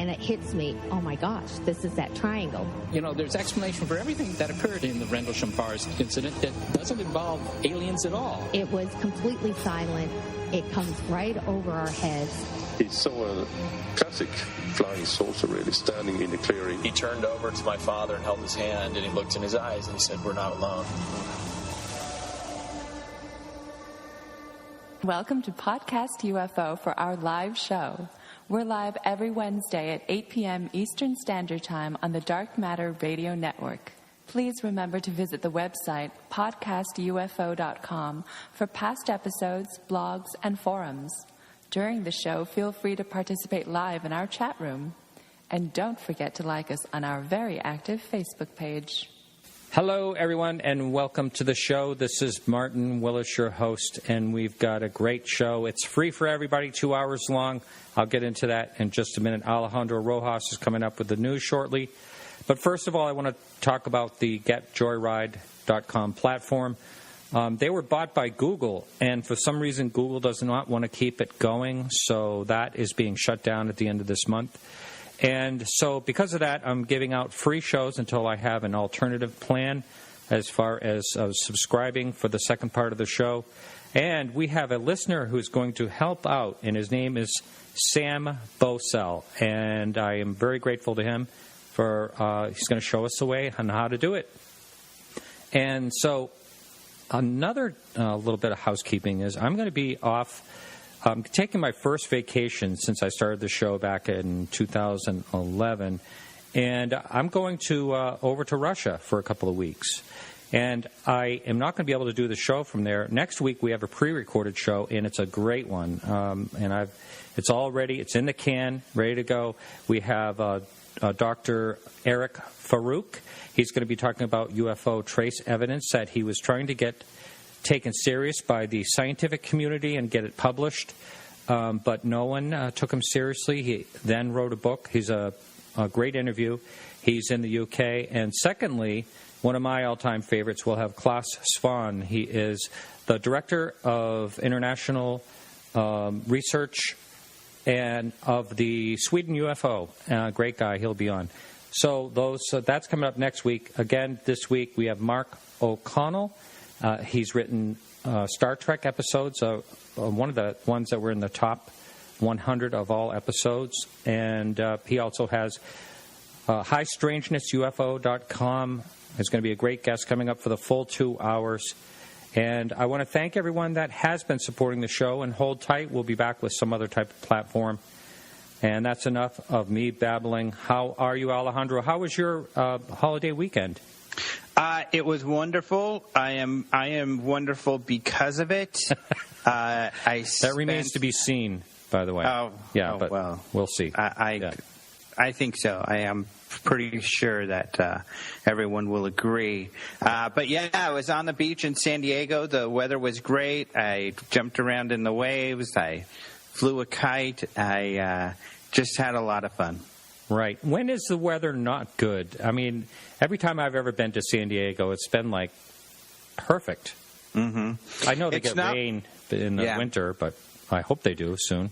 and it hits me, oh my gosh, this is that triangle. You know, there's explanation for everything that occurred in the Rendlesham Forest incident that doesn't involve aliens at all. It was completely silent. It comes right over our heads. He saw a classic flying saucer, really, standing in the clearing. He turned over to my father and held his hand, and he looked in his eyes, and he said, "We're not alone." Welcome to Podcast UFO for our live show. We're live every Wednesday at 8 p.m. Eastern Standard Time on the Dark Matter Radio Network. Please remember to visit the website podcastufo.com for past episodes, blogs, and forums. During the show, feel free to participate live in our chat room. And don't forget to like us on our very active Facebook page. Hello, everyone, and welcome to the show. This is Martin Willis, your host, and we've got a great show. It's free for everybody, 2 hours long. I'll get into that in just a minute. Alejandro Rojas is coming up with the news shortly. But first of all, I want to talk about the GetJoyride.com platform. They were bought by Google, and for some reason, Google does not want to keep it going, so that is being shut down at the end of this month. And so because of that, I'm giving out free shows until I have an alternative plan as far as subscribing for the second part of the show. And we have a listener who's going to help out, and his name is Sam Bosell, and I am very grateful to him for he's going to show us the way on how to do it. And so another little bit of housekeeping is I'm going to be off. I'm taking my first vacation since I started the show back in 2011, and I'm going to over to Russia for a couple of weeks. And I am not going to be able to do the show from there. Next week we have a pre-recorded show, and it's a great one. It's all ready. It's in the can, ready to go. We have Dr. Eric Farouk. He's going to be talking about UFO trace evidence that he was trying to get taken serious by the scientific community and get it published, but no one took him seriously. He then wrote a book. He's a great interview. He's in the UK. And secondly, one of my all-time favorites, we'll have Klaus Svan. He is the director of international research and of the Sweden UFO. Great guy. He'll be on. So that's coming up next week. Again, this week we have Mark O'Connell. He's written Star Trek episodes, one of the ones that were in the top 100 of all episodes. And he also has HighStrangenessUFO.com. There's going to be a great guest coming up for the full 2 hours. And I want to thank everyone that has been supporting the show. And hold tight. We'll be back with some other type of platform. And that's enough of me babbling. How are you, Alejandro? How was your holiday weekend? It was wonderful. I am wonderful because of it. That remains to be seen, by the way. Well, we'll see. I think so. I am pretty sure that everyone will agree. But yeah, I was on the beach in San Diego. The weather was great. I jumped around in the waves. I flew a kite. I just had a lot of fun. Right. When is the weather not good? I mean, every time I've ever been to San Diego, it's been like perfect. Mm-hmm. I know they get rain in the winter, but I hope they do soon.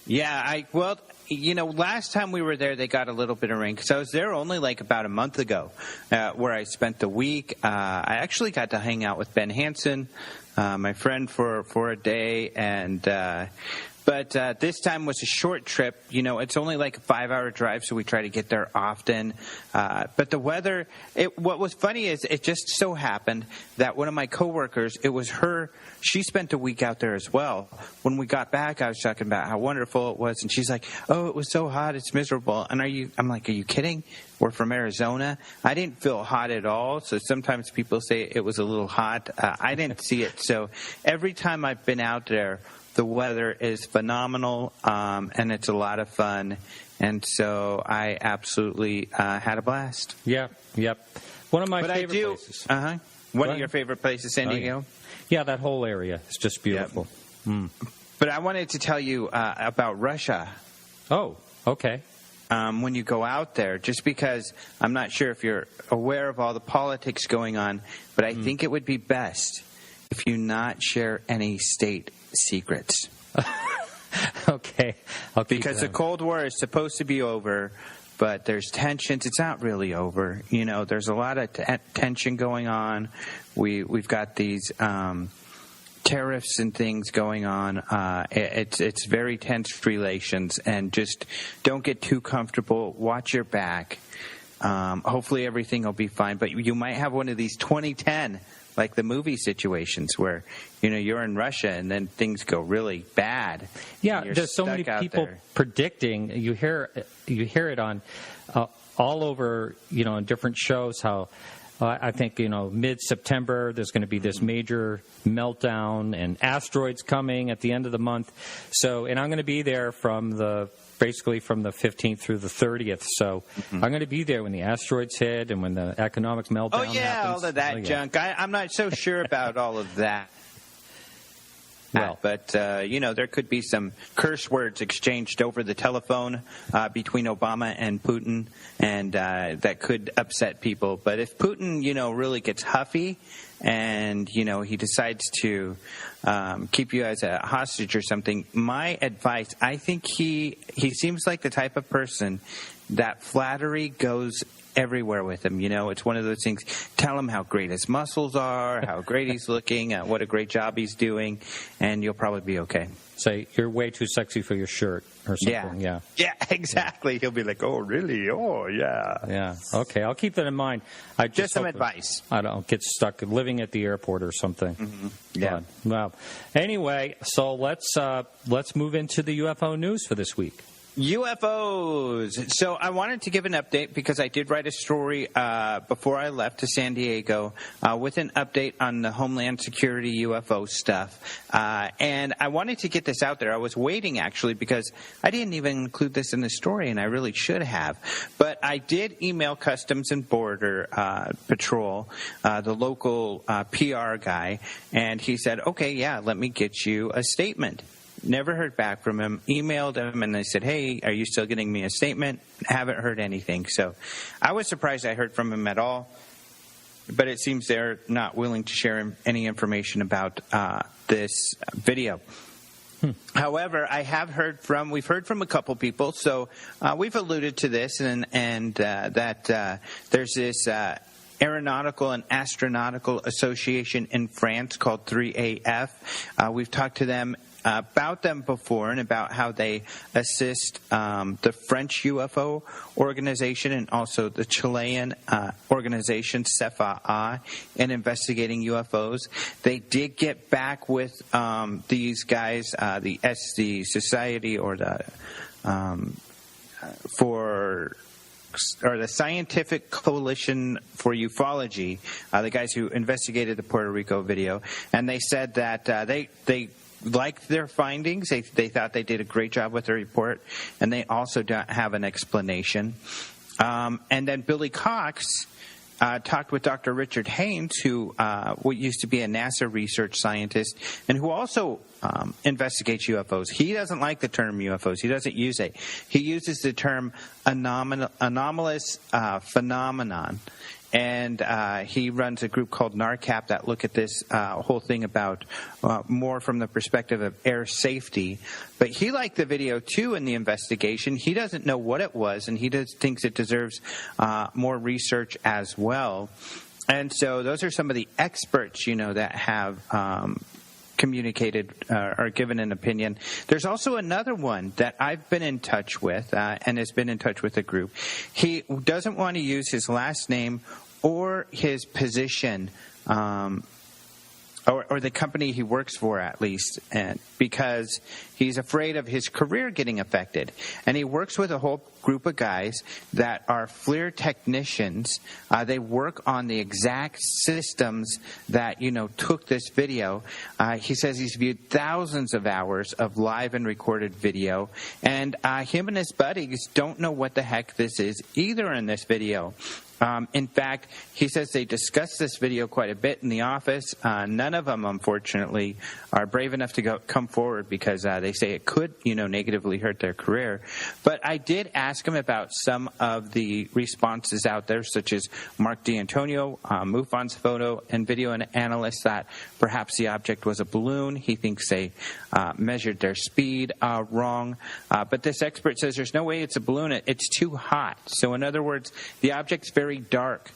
Yeah, last time we were there, they got a little bit of rain because I was there only like about a month ago, where I spent the week. I actually got to hang out with Ben Hansen, my friend, for a day, and but this time was a short trip. You know, it's only like a 5-hour drive, so we try to get there often. But the weather, what was funny is it just so happened that one of my coworkers, it was her. She spent a week out there as well. When we got back, I was talking about how wonderful it was, and she's like, "Oh, it was so hot, it's miserable." And I'm like, "Are you kidding? We're from Arizona." I didn't feel hot at all. So sometimes people say it was a little hot. I didn't see it. So every time I've been out there, the weather is phenomenal, and it's a lot of fun. And so I absolutely had a blast. Yep. One of my favorite places. One of your favorite places, San Diego? Yeah, that whole area is just beautiful. Yep. Mm. But I wanted to tell you about Russia. Oh, okay. When you go out there, just because I'm not sure if you're aware of all the politics going on, but I think it would be best if you not share any state secrets. Okay. Because the Cold War is supposed to be over, but there's tensions. It's not really over. There's a lot of tension going on. We've got these tariffs and things going on. It's very tense relations, and just don't get too comfortable. Watch your back. Hopefully everything will be fine. But you might have one of these 2010, like the movie situations where, you're in Russia and then things go really bad. Yeah, there's so many people predicting. You hear it on all over, in different shows how I think, mid-September there's going to be this major meltdown and asteroids coming at the end of the month. So, and I'm going to be there basically from the 15th through the 30th. So I'm going to be there when the asteroids hit and when the economic meltdown happens. All of that junk. I'm not so sure about all of that. Well, but, there could be some curse words exchanged over the telephone between Obama and Putin, and that could upset people. But if Putin, really gets huffy and, he decides to keep you as a hostage or something, my advice, I think he seems like the type of person that flattery goes everywhere with him. It's one of those things. Tell him how great his muscles are, how great he's looking, what a great job he's doing, and you'll probably be okay. Say, you're way too sexy for your shirt or something. Yeah, exactly. He'll be like, oh, really? Oh, yeah. Yeah, okay. I'll keep that in mind. Just some advice. I don't get stuck living at the airport or something. Mm-hmm. Yeah. Well, anyway, so let's move into the UFO news for this week. UFOs. So I wanted to give an update because I did write a story before I left to San Diego with an update on the Homeland Security UFO stuff. And I wanted to get this out there. I was waiting, actually, because I didn't even include this in the story, and I really should have. But I did email Customs and Border Patrol, the local PR guy, and he said, okay, yeah, let me get you a statement. Never heard back from him. Emailed him, and they said, hey, are you still getting me a statement? Haven't heard anything. So I was surprised I heard from him at all. But it seems they're not willing to share any information about this video. However, we've heard from a couple people. So we've alluded to this, and that there's this Aeronautical and Astronautical Association in France called 3AF. We've talked to them about them before and about how they assist the French UFO organization and also the Chilean organization CFA in investigating UFOs. They did get back with these guys, the Society or the Scientific Coalition for Ufology, the guys who investigated the Puerto Rico video, and they said that they liked their findings. They thought they did a great job with their report, and they also don't have an explanation. And then Billy Cox talked with Dr. Richard Haynes, who used to be a NASA research scientist and who also investigates UFOs. He doesn't like the term UFOs. He doesn't use it. He uses the term anomalous phenomenon. And he runs a group called NARCAP that look at this whole thing about more from the perspective of air safety. But he liked the video, too, in the investigation. He doesn't know what it was, and he thinks it deserves more research as well. And so those are some of the experts, that have communicated or given an opinion. There's also another one that I've been in touch with and has been in touch with the group. He doesn't want to use his last name or his position or the company he works for, at least, and because he's afraid of his career getting affected. And he works with a whole group of guys that are FLIR technicians. They work on the exact systems that, took this video. He says he's viewed thousands of hours of live and recorded video. And him and his buddies don't know what the heck this is either in this video. In fact, he says they discussed this video quite a bit in the office. None of them, unfortunately, are brave enough to come forward because they say it could, negatively hurt their career. But I did ask him about some of the responses out there, such as Mark D'Antonio, MUFON's photo and video analyst, that perhaps the object was a balloon. He thinks they measured their speed wrong. But this expert says there's no way it's a balloon. It's too hot. So in other words, the object's very dark.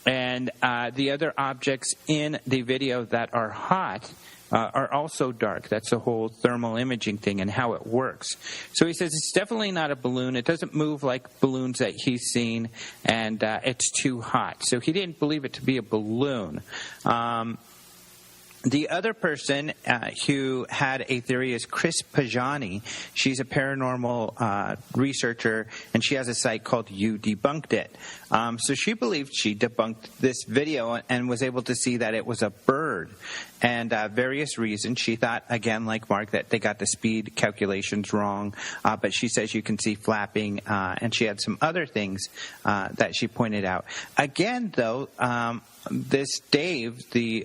And the other objects in the video that are hot are also dark. That's the whole thermal imaging thing and how it works. So he says it's definitely not a balloon. It doesn't move like balloons that he's seen, and it's too hot. So he didn't believe it to be a balloon. The other person who had a theory is Chris Pajani. She's a paranormal researcher, and she has a site called You Debunked It. So she believed she debunked this video and was able to see that it was a bird. And various reasons. She thought, again, like Mark, that they got the speed calculations wrong. But she says you can see flapping, and she had some other things that she pointed out. Again, though, this Dave, the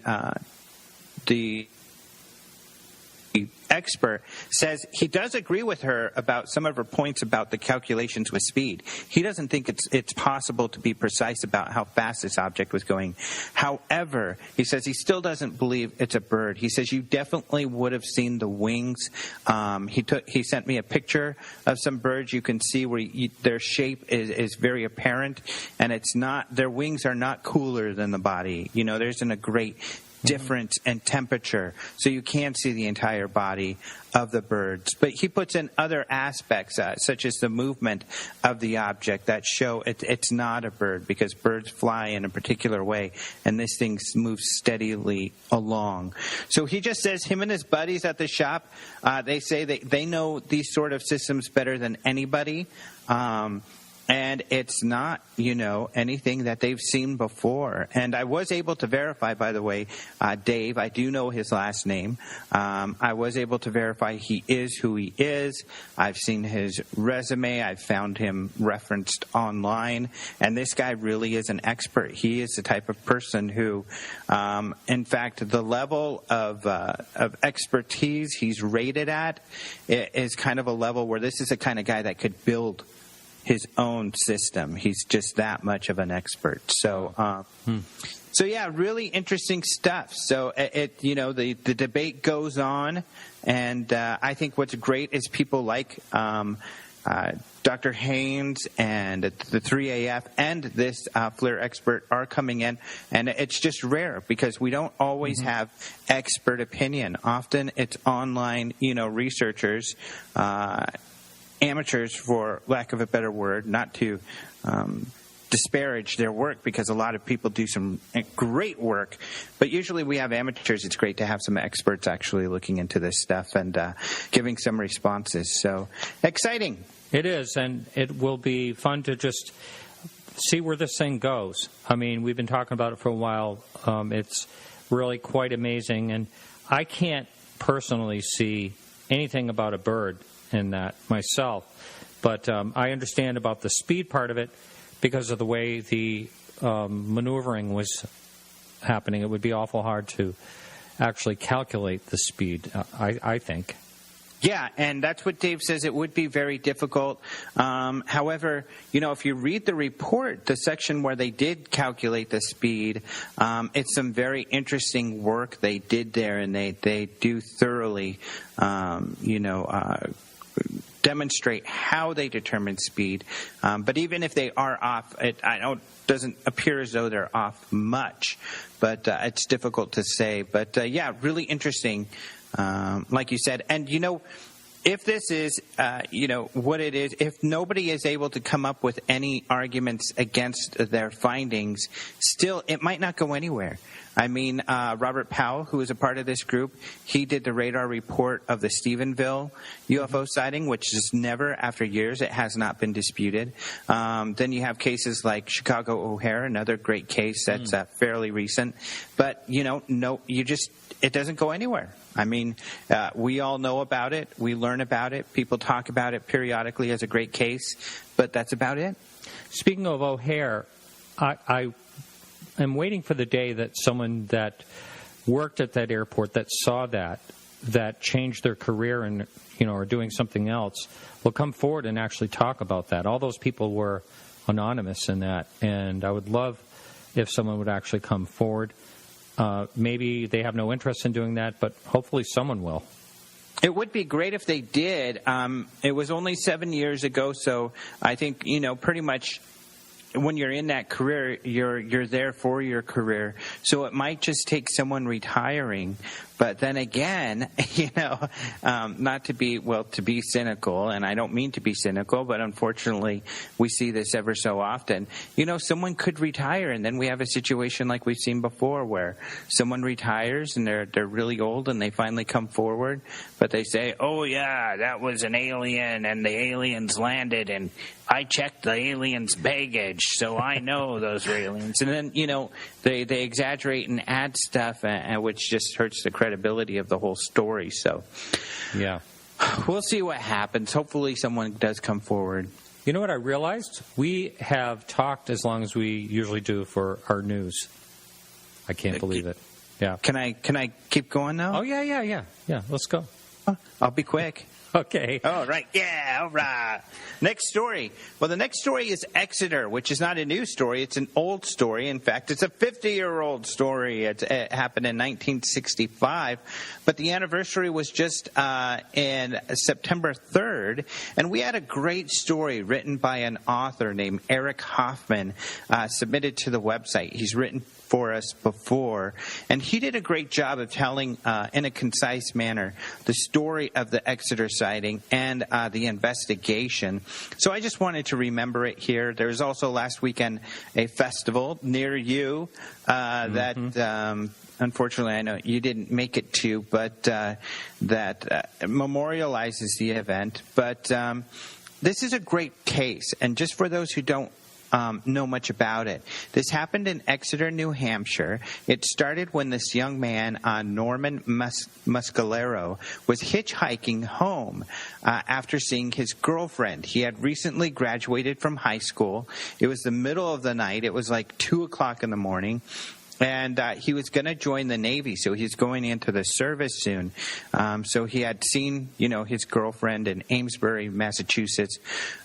expert, says he does agree with her about some of her points about the calculations with speed. He doesn't think it's possible to be precise about how fast this object was going. However, he says he still doesn't believe it's a bird. He says you definitely would have seen the wings. He sent me a picture of some birds. You can see where their shape is very apparent, and it's not, their wings are not cooler than the body. There isn't a great difference in temperature, so you can't see the entire body of the birds. But he puts in other aspects, such as the movement of the object, that show it's not a bird, because birds fly in a particular way, and this thing moves steadily along. So he just says him and his buddies at the shop, they say they know these sort of systems better than anybody. And it's not, anything that they've seen before. And I was able to verify, by the way, Dave, I do know his last name. I was able to verify he is who he is. I've seen his resume. I've found him referenced online. And this guy really is an expert. He is the type of person who, in fact, the level of expertise he's rated at is kind of a level where this is the kind of guy that could build his own system. He's just that much of an expert. So, so yeah, really interesting stuff. So the debate goes on, and I think what's great is people like Dr. Haynes and the 3AF and this FLIR expert are coming in, and it's just rare because we don't always have expert opinion. Often it's online, researchers, amateurs, for lack of a better word, not to disparage their work, because a lot of people do some great work, but usually we have amateurs. It's great to have some experts actually looking into this stuff and giving some responses. So exciting. It is, and it will be fun to just see where this thing goes. I mean, we've been talking about it for a while. It's really quite amazing, and I can't personally see anything about a bird in that myself, but I understand about the speed part of it because of the way the maneuvering was happening. It would be awful hard to actually calculate the speed, I think. Yeah, and that's what Dave says. It would be very difficult. However, if you read the report, the section where they did calculate the speed, it's some very interesting work they did there, and they do thoroughly, demonstrate how they determine speed. But even if they are off, doesn't appear as though they're off much. But it's difficult to say. But yeah, really interesting, like you said. And if this is, what it is, if nobody is able to come up with any arguments against their findings, still, it might not go anywhere. I mean, Robert Powell, who is a part of this group, he did the radar report of the Stephenville UFO sighting, which is never, after years, it has not been disputed. Then you have cases like Chicago O'Hare, another great case that's fairly recent. But, it doesn't go anywhere. I mean, we all know about it. We learn about it. People talk about it periodically as a great case, but that's about it. Speaking of O'Hare, I am waiting for the day that someone that worked at that airport that saw that changed their career and are doing something else will come forward and actually talk about that. All those people were anonymous in that, and I would love if someone would actually come forward. Maybe they have no interest in doing that, but hopefully someone will. It would be great if they did. It was only 7 years ago, so I think, pretty much when you're in that career, you're there for your career. So it might just take someone retiring. But then again, not to be cynical, and I don't mean to be cynical, but unfortunately we see this ever so often. Someone could retire, and then we have a situation like we've seen before where someone retires and they're really old and they finally come forward, but they say, "Oh yeah, that was an alien, and the aliens landed, and I checked the aliens' baggage, so I know those were aliens." And then they exaggerate and add stuff, which just hurts the credibility of the whole story. So, yeah, we'll see what happens. Hopefully, someone does come forward. You know what I realized? We have talked as long as we usually do for our news. I can't believe it. Yeah. Can I keep going now? Oh yeah. Let's go. I'll be quick. Okay. All right. Yeah, all right. Next story. Well, the next story is Exeter, which is not a new story. It's an old story. In fact, it's a 50-year-old story. It happened in 1965, but the anniversary was just in September 3rd, and we had a great story written by an author named Eric Hoffman submitted to the website. He's written for us before, and he did a great job of telling in a concise manner the story of the Exeter sighting and the investigation. So I just wanted to remember it here. There was also last weekend a festival near you that unfortunately I know you didn't make it to, but that memorializes the event. But this is a great case, and just for those who don't know much about it. This happened in Exeter, New Hampshire. It started when this young man, Norman Muscalero, was hitchhiking home after seeing his girlfriend. He had recently graduated from high school. It was the middle of the night. It was like 2 o'clock in the morning. And he was going to join the Navy, so he's going into the service soon. So he had seen, his girlfriend in Amesbury, Massachusetts,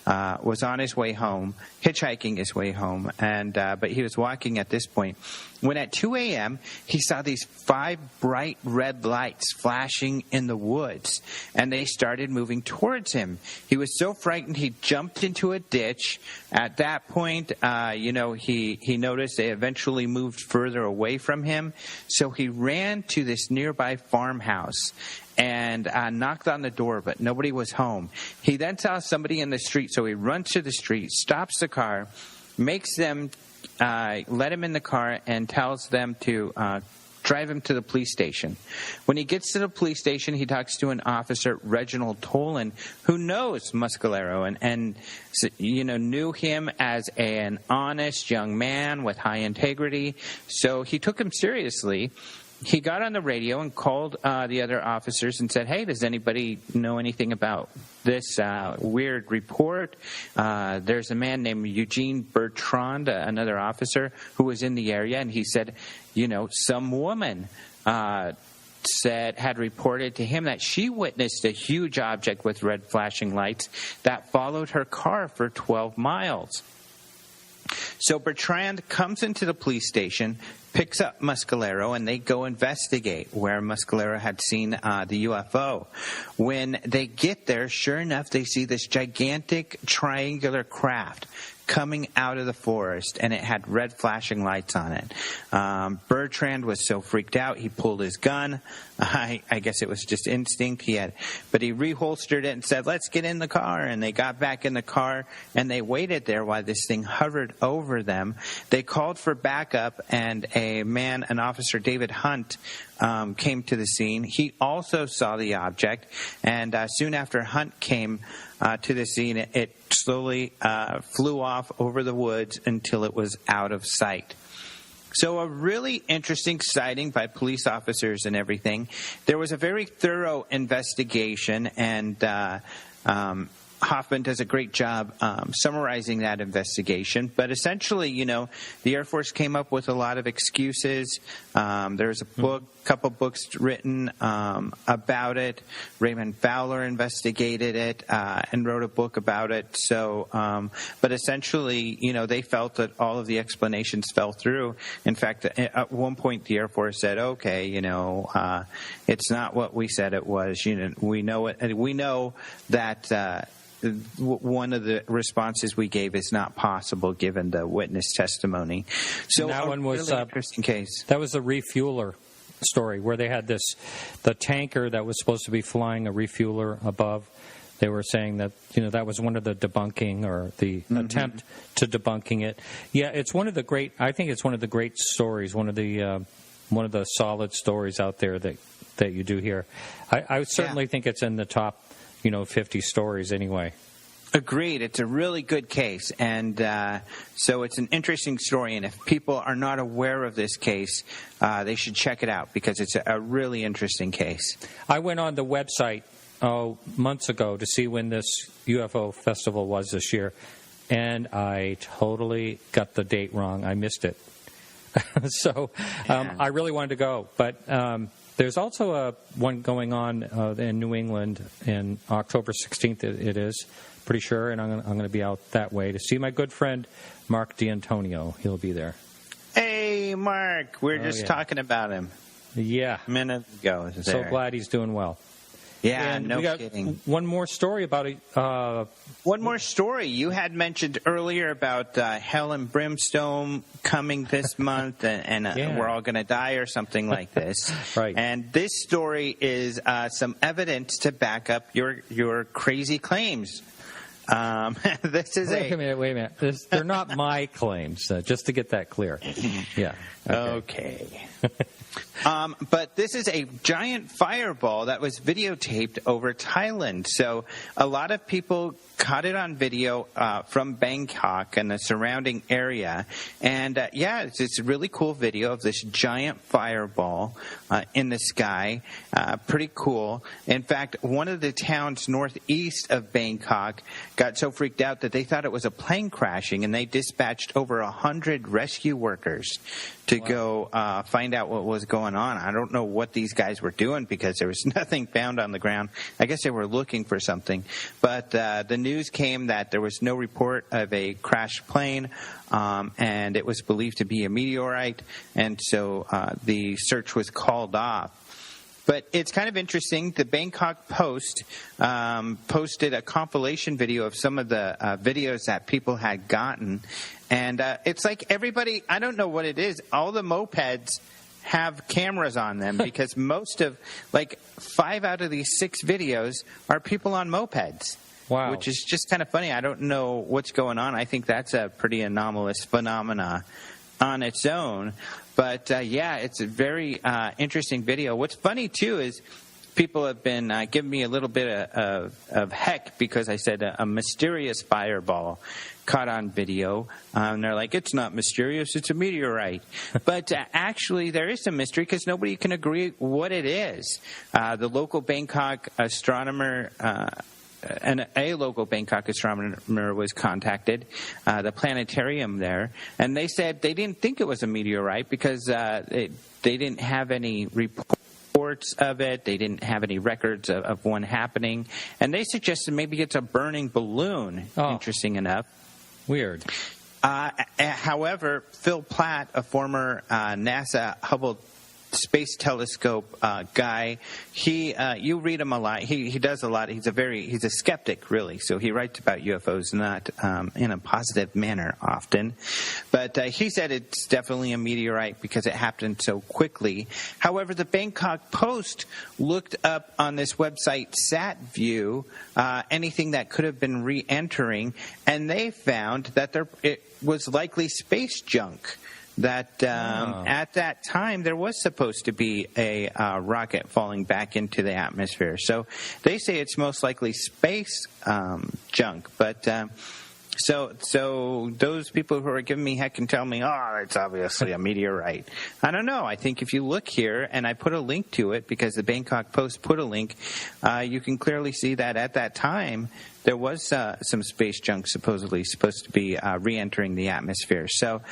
was on his way home, hitchhiking his way home, and but he was walking at this point. When at 2 a.m., he saw these 5 bright red lights flashing in the woods, and they started moving towards him. He was so frightened, he jumped into a ditch. At that point, he noticed they eventually moved further away from him, so he ran to this nearby farmhouse and knocked on the door, but nobody was home. He then saw somebody in the street, so he runs to the street, stops the car, makes them let him in the car, and tells them to drive him to the police station. When he gets to the police station, he talks to an officer, Reginald Tolan, who knows Muscalero and knew him as an honest young man with high integrity. So he took him seriously. He got on the radio and called the other officers and said, "Hey, does anybody know anything about this weird report? There's a man named Eugene Bertrand, another officer, who was in the area." And he said, some woman had reported to him that she witnessed a huge object with red flashing lights that followed her car for 12 miles. So Bertrand comes into the police station, picks up Muscalero, and they go investigate where Muscalero had seen the UFO. When they get there, sure enough, they see this gigantic triangular craft coming out of the forest, and it had red flashing lights on it. Bertrand was so freaked out, he pulled his gun. I guess it was just instinct. But he reholstered it and said, "Let's get in the car." And they got back in the car, and they waited there while this thing hovered over them. They called for backup, and an officer, David Hunt, came to the scene. He also saw the object, and soon after Hunt came to the scene, it slowly flew off over the woods until it was out of sight. So a really interesting sighting by police officers and everything. There was a very thorough investigation, and Hoffman does a great job summarizing that investigation. But essentially, the Air Force came up with a lot of excuses. There's a couple books written about it. Raymond Fowler investigated it and wrote a book about it. So, but essentially, they felt that all of the explanations fell through. In fact, at one point, the Air Force said, "Okay, it's not what we said it was. We know it, and we know that." One of the responses we gave is not possible given the witness testimony. So that one was really interesting case. That was a refueler story where they had the tanker that was supposed to be flying a refueler above. They were saying that that was one of the debunking or the attempt to debunking it. Yeah, it's one of the great. I think it's one of the great stories. One of the solid stories out there that you do here. I certainly think it's in the top 50 stories anyway. Agreed. It's a really good case. And so it's an interesting story. And if people are not aware of this case, they should check it out because it's a really interesting case. I went on the website months ago to see when this UFO festival was this year, and I totally got the date wrong. I missed it. So I really wanted to go. But there's also one going on in New England in October 16th, it is, pretty sure, and I'm going to be out that way to see my good friend Mark D'Antonio. He'll be there. Hey, Mark. We're just talking about him. Yeah. A minute ago. So glad he's doing well. Yeah, and no we got kidding. One more story about it. One more story. You had mentioned earlier about hell and brimstone coming this month, and we're all going to die or something like this. Right. And this story is some evidence to back up your crazy claims. This is wait a minute. They're not my claims, just to get that clear. Yeah. Okay. But this is a giant fireball that was videotaped over Thailand. So a lot of people caught it on video from Bangkok and the surrounding area. And, it's a really cool video of this giant fireball in the sky. Pretty cool. In fact, one of the towns northeast of Bangkok got so freaked out that they thought it was a plane crashing, and they dispatched over 100 rescue workers to go find out what was going on. I don't know what these guys were doing because there was nothing found on the ground. I guess they were looking for something. But the news came that there was no report of a crashed plane, and it was believed to be a meteorite, and so the search was called off. But it's kind of interesting. The Bangkok Post posted a compilation video of some of the videos that people had gotten. And it's like everybody, I don't know what it is, all the mopeds have cameras on them because most of, 5 out of these 6 videos are people on mopeds. Wow. Which is just kind of funny. I don't know what's going on. I think that's a pretty anomalous phenomena on its own. But, it's a very interesting video. What's funny, too, is people have been giving me a little bit of heck because I said a mysterious fireball caught on video. And they're like, it's not mysterious, it's a meteorite. But actually, there is some mystery because nobody can agree what it is. The local Bangkok astronomer... a local Bangkok astronomer was contacted, the planetarium there, and they said they didn't think it was a meteorite because they didn't have any reports of it. They didn't have any records of one happening. And they suggested maybe it's a burning balloon, interesting enough. Weird. However, Phil Platt, a former NASA Hubble Space Telescope guy, you read him a lot. He does a lot. He's a skeptic, really. So he writes about UFOs not in a positive manner often. But he said it's definitely a meteorite because it happened so quickly. However, the Bangkok Post looked up on this website SatView anything that could have been re-entering, and they found that it was likely space junk. That at that time there was supposed to be a rocket falling back into the atmosphere. So they say it's most likely space junk. But So those people who are giving me heck and tell me, oh, it's obviously a meteorite. I don't know. I think if you look here, and I put a link to it because the Bangkok Post put a link, you can clearly see that at that time there was some space junk supposedly supposed to be re-entering the atmosphere. So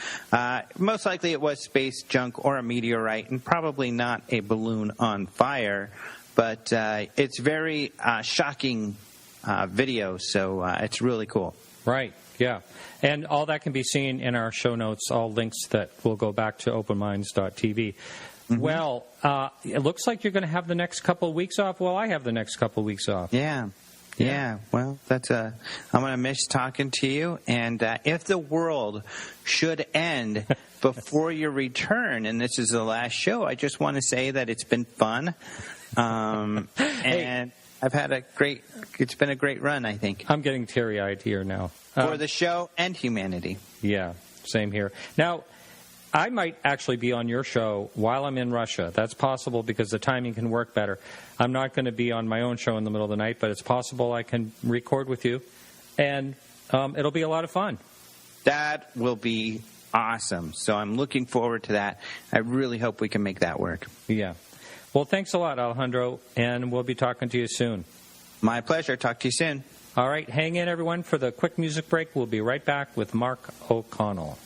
most likely it was space junk or a meteorite, and probably not a balloon on fire. But it's very shocking video, so it's really cool. Right, yeah. And all that can be seen in our show notes, all links that will go back to openminds.tv. Mm-hmm. Well, it looks like you're going to have the next couple of weeks off. Well, I have the next couple of weeks off. Yeah. Well, I'm going to miss talking to you. And if the world should end before your return, and this is the last show, I just want to say that it's been fun. And I've had it's been a great run, I think. I'm getting teary-eyed here now. For the show and humanity. Yeah, same here. Now, I might actually be on your show while I'm in Russia. That's possible because the timing can work better. I'm not going to be on my own show in the middle of the night, but it's possible I can record with you, and it'll be a lot of fun. That will be awesome. So I'm looking forward to that. I really hope we can make that work. Yeah. Well, thanks a lot, Alejandro, and we'll be talking to you soon. My pleasure. Talk to you soon. All right. Hang in, everyone, for the quick music break. We'll be right back with Mark O'Connell.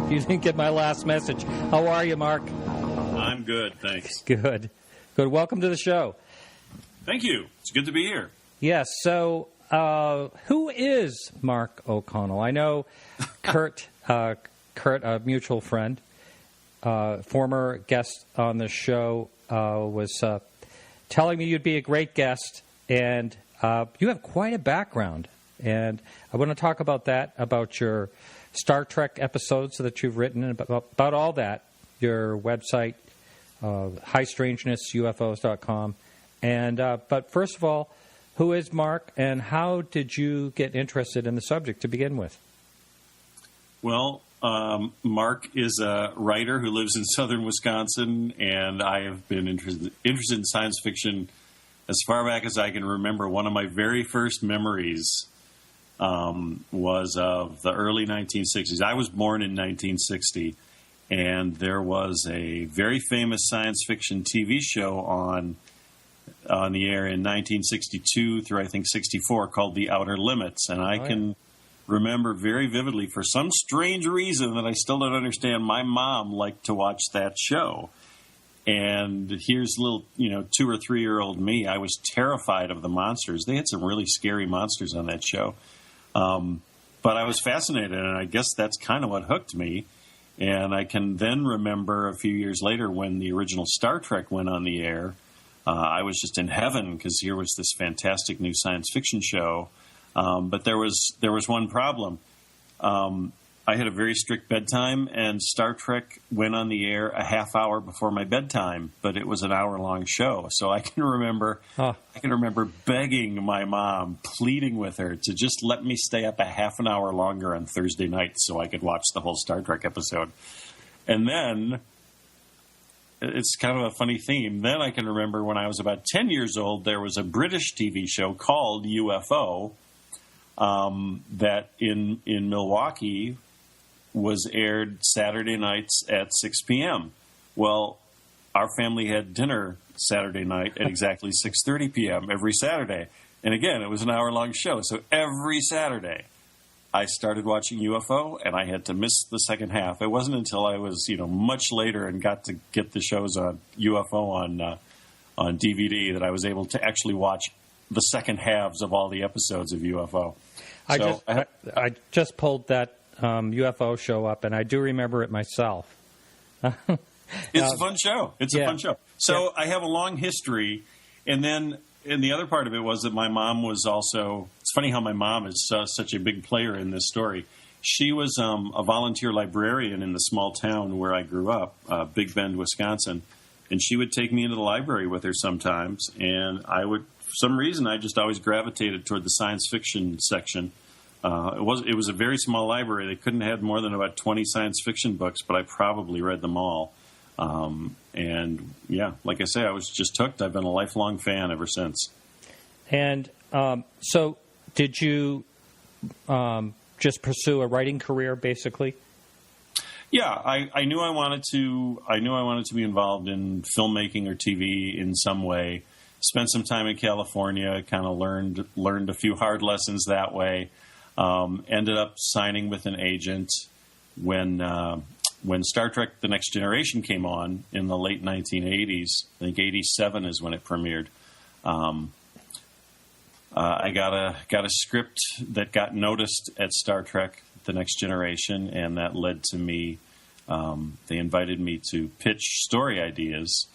You didn't get my last message. How are you, Mark? I'm good, thanks. Good. Welcome to the show. Thank you. It's good to be here. Yes. So, who is Mark O'Connell? I know Kurt, a mutual friend, former guest on the show, was telling me you'd be a great guest, and you have quite a background. And I want to talk about that, about your Star Trek episodes that you've written, and about all that, your website, highstrangenessufos.com. But first of all, who is Mark, and how did you get interested in the subject to begin with? Well, Mark is a writer who lives in southern Wisconsin, and I have been interested in science fiction as far back as I can remember. One of my very first memories was of the early 1960s. I was born in 1960, and there was a very famous science fiction TV show on the air in 1962 through, I think, 64 called The Outer Limits. And I can remember very vividly, for some strange reason that I still don't understand, my mom liked to watch that show. And here's little, 2 or 3 year old me. I was terrified of the monsters. They had some really scary monsters on that show. But I was fascinated, and I guess that's kind of what hooked me. And I can then remember a few years later when the original Star Trek went on the air, I was just in heaven because here was this fantastic new science fiction show. But there was one problem. I had a very strict bedtime, and Star Trek went on the air a half hour before my bedtime, but it was an hour-long show. So I can remember begging my mom, pleading with her to just let me stay up a half an hour longer on Thursday nights so I could watch the whole Star Trek episode. And then, it's kind of a funny theme, then I can remember when I was about 10 years old, there was a British TV show called UFO that in Milwaukee was aired Saturday nights at 6 p.m. Well, our family had dinner Saturday night at exactly 6:30 p.m. every Saturday. And again, it was an hour-long show. So every Saturday, I started watching UFO, and I had to miss the second half. It wasn't until I was, much later and got to get the shows on UFO on DVD that I was able to actually watch the second halves of all the episodes of UFO. I just pulled that UFO show up, and I do remember it myself. It's a fun show. It's a fun show. So I have a long history, and the other part of it was that my mom was also. It's funny how my mom is such a big player in this story. She was a volunteer librarian in the small town where I grew up, Big Bend, Wisconsin, and she would take me into the library with her sometimes, and I would, for some reason, I just always gravitated toward the science fiction section. It was a very small library. They couldn't have more than about 20 science fiction books, but I probably read them all. And yeah, like I say, I was just hooked. I've been a lifelong fan ever since. And so, did you just pursue a writing career, basically? Yeah, I knew I wanted to be involved in filmmaking or TV in some way. Spent some time in California, kind of learned a few hard lessons that way. Ended up signing with an agent when Star Trek: The Next Generation came on in the late 1980s. I think 87 is when it premiered. I got a script that got noticed at Star Trek: The Next Generation, and that led to me. They invited me to pitch story ideas,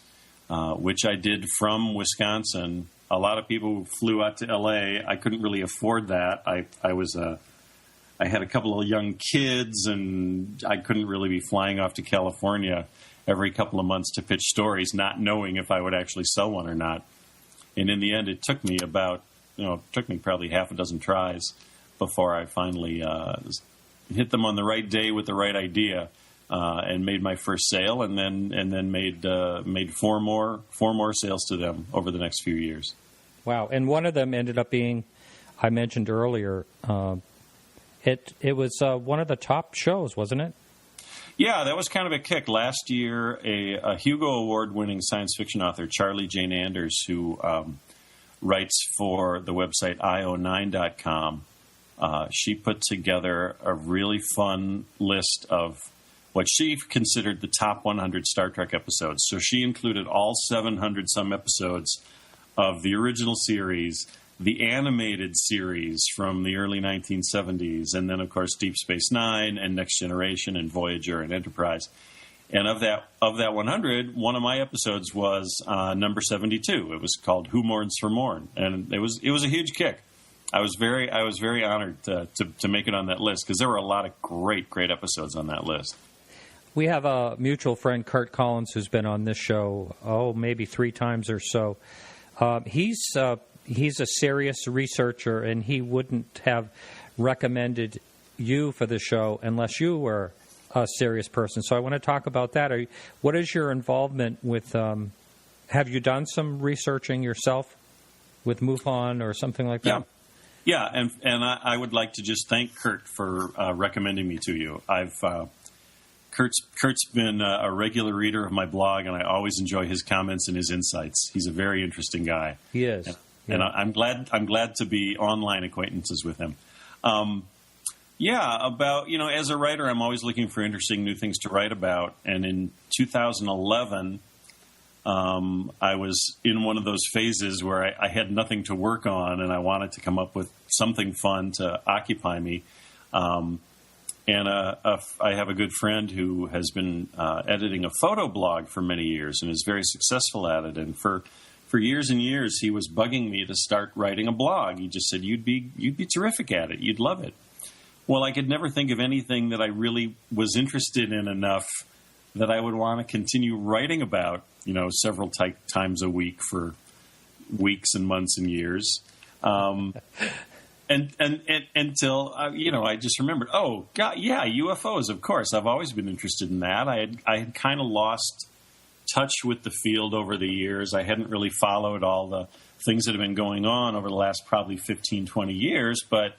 which I did from Wisconsin. A lot of people flew out to L.A. I couldn't really afford that. I had a couple of young kids, and I couldn't really be flying off to California every couple of months to pitch stories, not knowing if I would actually sell one or not. And in the end, it took me probably half a dozen tries before I finally hit them on the right day with the right idea, and made my first sale, and then made four more sales to them over the next few years. Wow! And one of them ended up being, I mentioned earlier, it was one of the top shows, wasn't it? Yeah, that was kind of a kick. Last year, a Hugo Award-winning science fiction author, Charlie Jane Anders, who writes for the website io9.com, she put together a really fun list of what she considered the top 100 Star Trek episodes. So she included all 700-some episodes of the original series, the animated series from the early 1970s, and then, of course, Deep Space Nine and Next Generation and Voyager and Enterprise. And of that 100, one of my episodes was number 72. It was called Who Mourns for Morn, and it was a huge kick. I was very honored to make it on that list, because there were a lot of great episodes on that list. We have a mutual friend, Kurt Collins, who's been on this show, maybe 3 times or so. He's a serious researcher, and he wouldn't have recommended you for the show unless you were a serious person. So I want to talk about that. What is your involvement with, have you done some researching yourself with MUFON or something like that? Yeah, and I would like to just thank Kurt for recommending me to you. Kurt's been a regular reader of my blog, and I always enjoy his comments and his insights. He's a very interesting guy. He is. And I'm glad to be online acquaintances with him. As a writer, I'm always looking for interesting new things to write about. And in 2011, I was in one of those phases where I had nothing to work on, and I wanted to come up with something fun to occupy me. I have a good friend who has been editing a photo blog for many years and is very successful at it. And for years and years, he was bugging me to start writing a blog. He just said, you'd be terrific at it. You'd love it. Well, I could never think of anything that I really was interested in enough that I would want to continue writing about, several times a week for weeks and months and years. And until I just remembered. Oh God, yeah, UFOs. Of course, I've always been interested in that. I had kind of lost touch with the field over the years. I hadn't really followed all the things that have been going on over the last probably 15, 20 years. But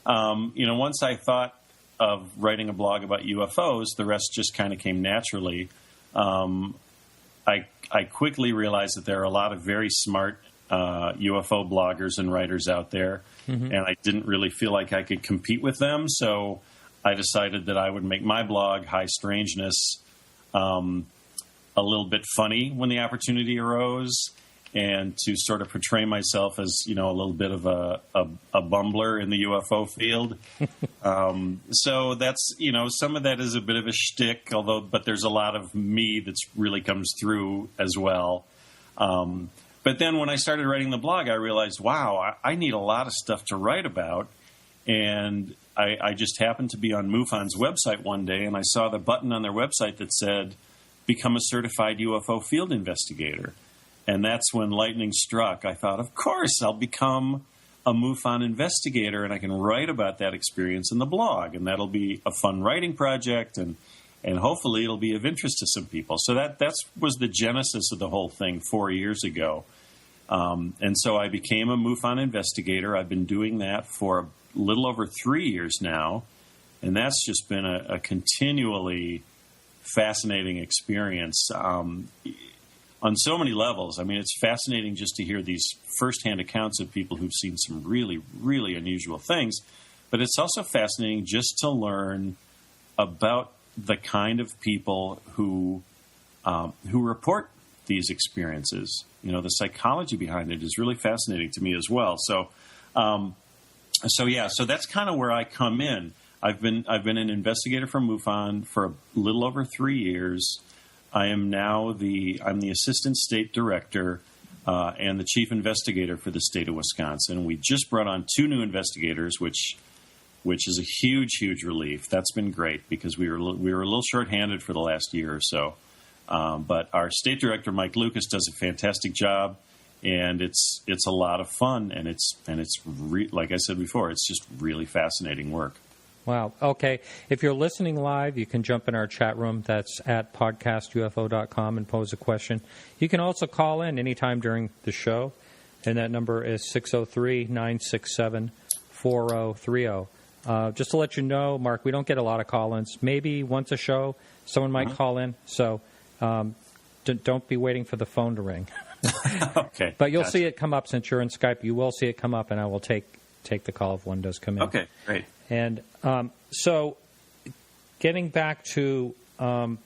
once I thought of writing a blog about UFOs, the rest just kind of came naturally. I quickly realized that there are a lot of very smart UFO bloggers and writers out there. Mm-hmm. And I didn't really feel like I could compete with them, so I decided that I would make my blog, High Strangeness, a little bit funny when the opportunity arose, and to sort of portray myself as, a little bit of a bumbler in the UFO field. So that's, some of that is a bit of a shtick, but there's a lot of me that's really comes through as well. But then when I started writing the blog, I realized, wow, I need a lot of stuff to write about. And I just happened to be on MUFON's website one day, and I saw the button on their website that said, become a certified UFO field investigator. And that's when lightning struck. I thought, of course, I'll become a MUFON investigator, and I can write about that experience in the blog. And that'll be a fun writing project, and hopefully it'll be of interest to some people. So that was the genesis of the whole thing 4 years ago. And so I became a MUFON investigator. I've been doing that for a little over 3 years now, and that's just been a continually fascinating experience on so many levels. I mean, it's fascinating just to hear these firsthand accounts of people who've seen some really, really unusual things, but it's also fascinating just to learn about the kind of people who report these experiences. The psychology behind it is really fascinating to me as well. So that's kind of where I come in. I've been an investigator for MUFON for a little over 3 years. I am now I'm the assistant state director and the chief investigator for the state of Wisconsin. We just brought on 2 new investigators, which is a huge, huge relief. That's been great because we were a little shorthanded for the last year or so. But our state director, Mike Lucas, does a fantastic job. And it's a lot of fun, and like I said before, it's just really fascinating work. Wow. Okay. If you're listening live, you can jump in our chat room. That's at podcastufo.com and pose a question. You can also call in anytime during the show, and that number is 603-967-4030. Just to let you know, Mark, we don't get a lot of call-ins. Maybe once a show, someone might call in. So don't be waiting for the phone to ring. Okay. But you'll see it come up since you're in Skype. You will see it come up, and I will take the call if one does come in. Okay, great. And so getting back to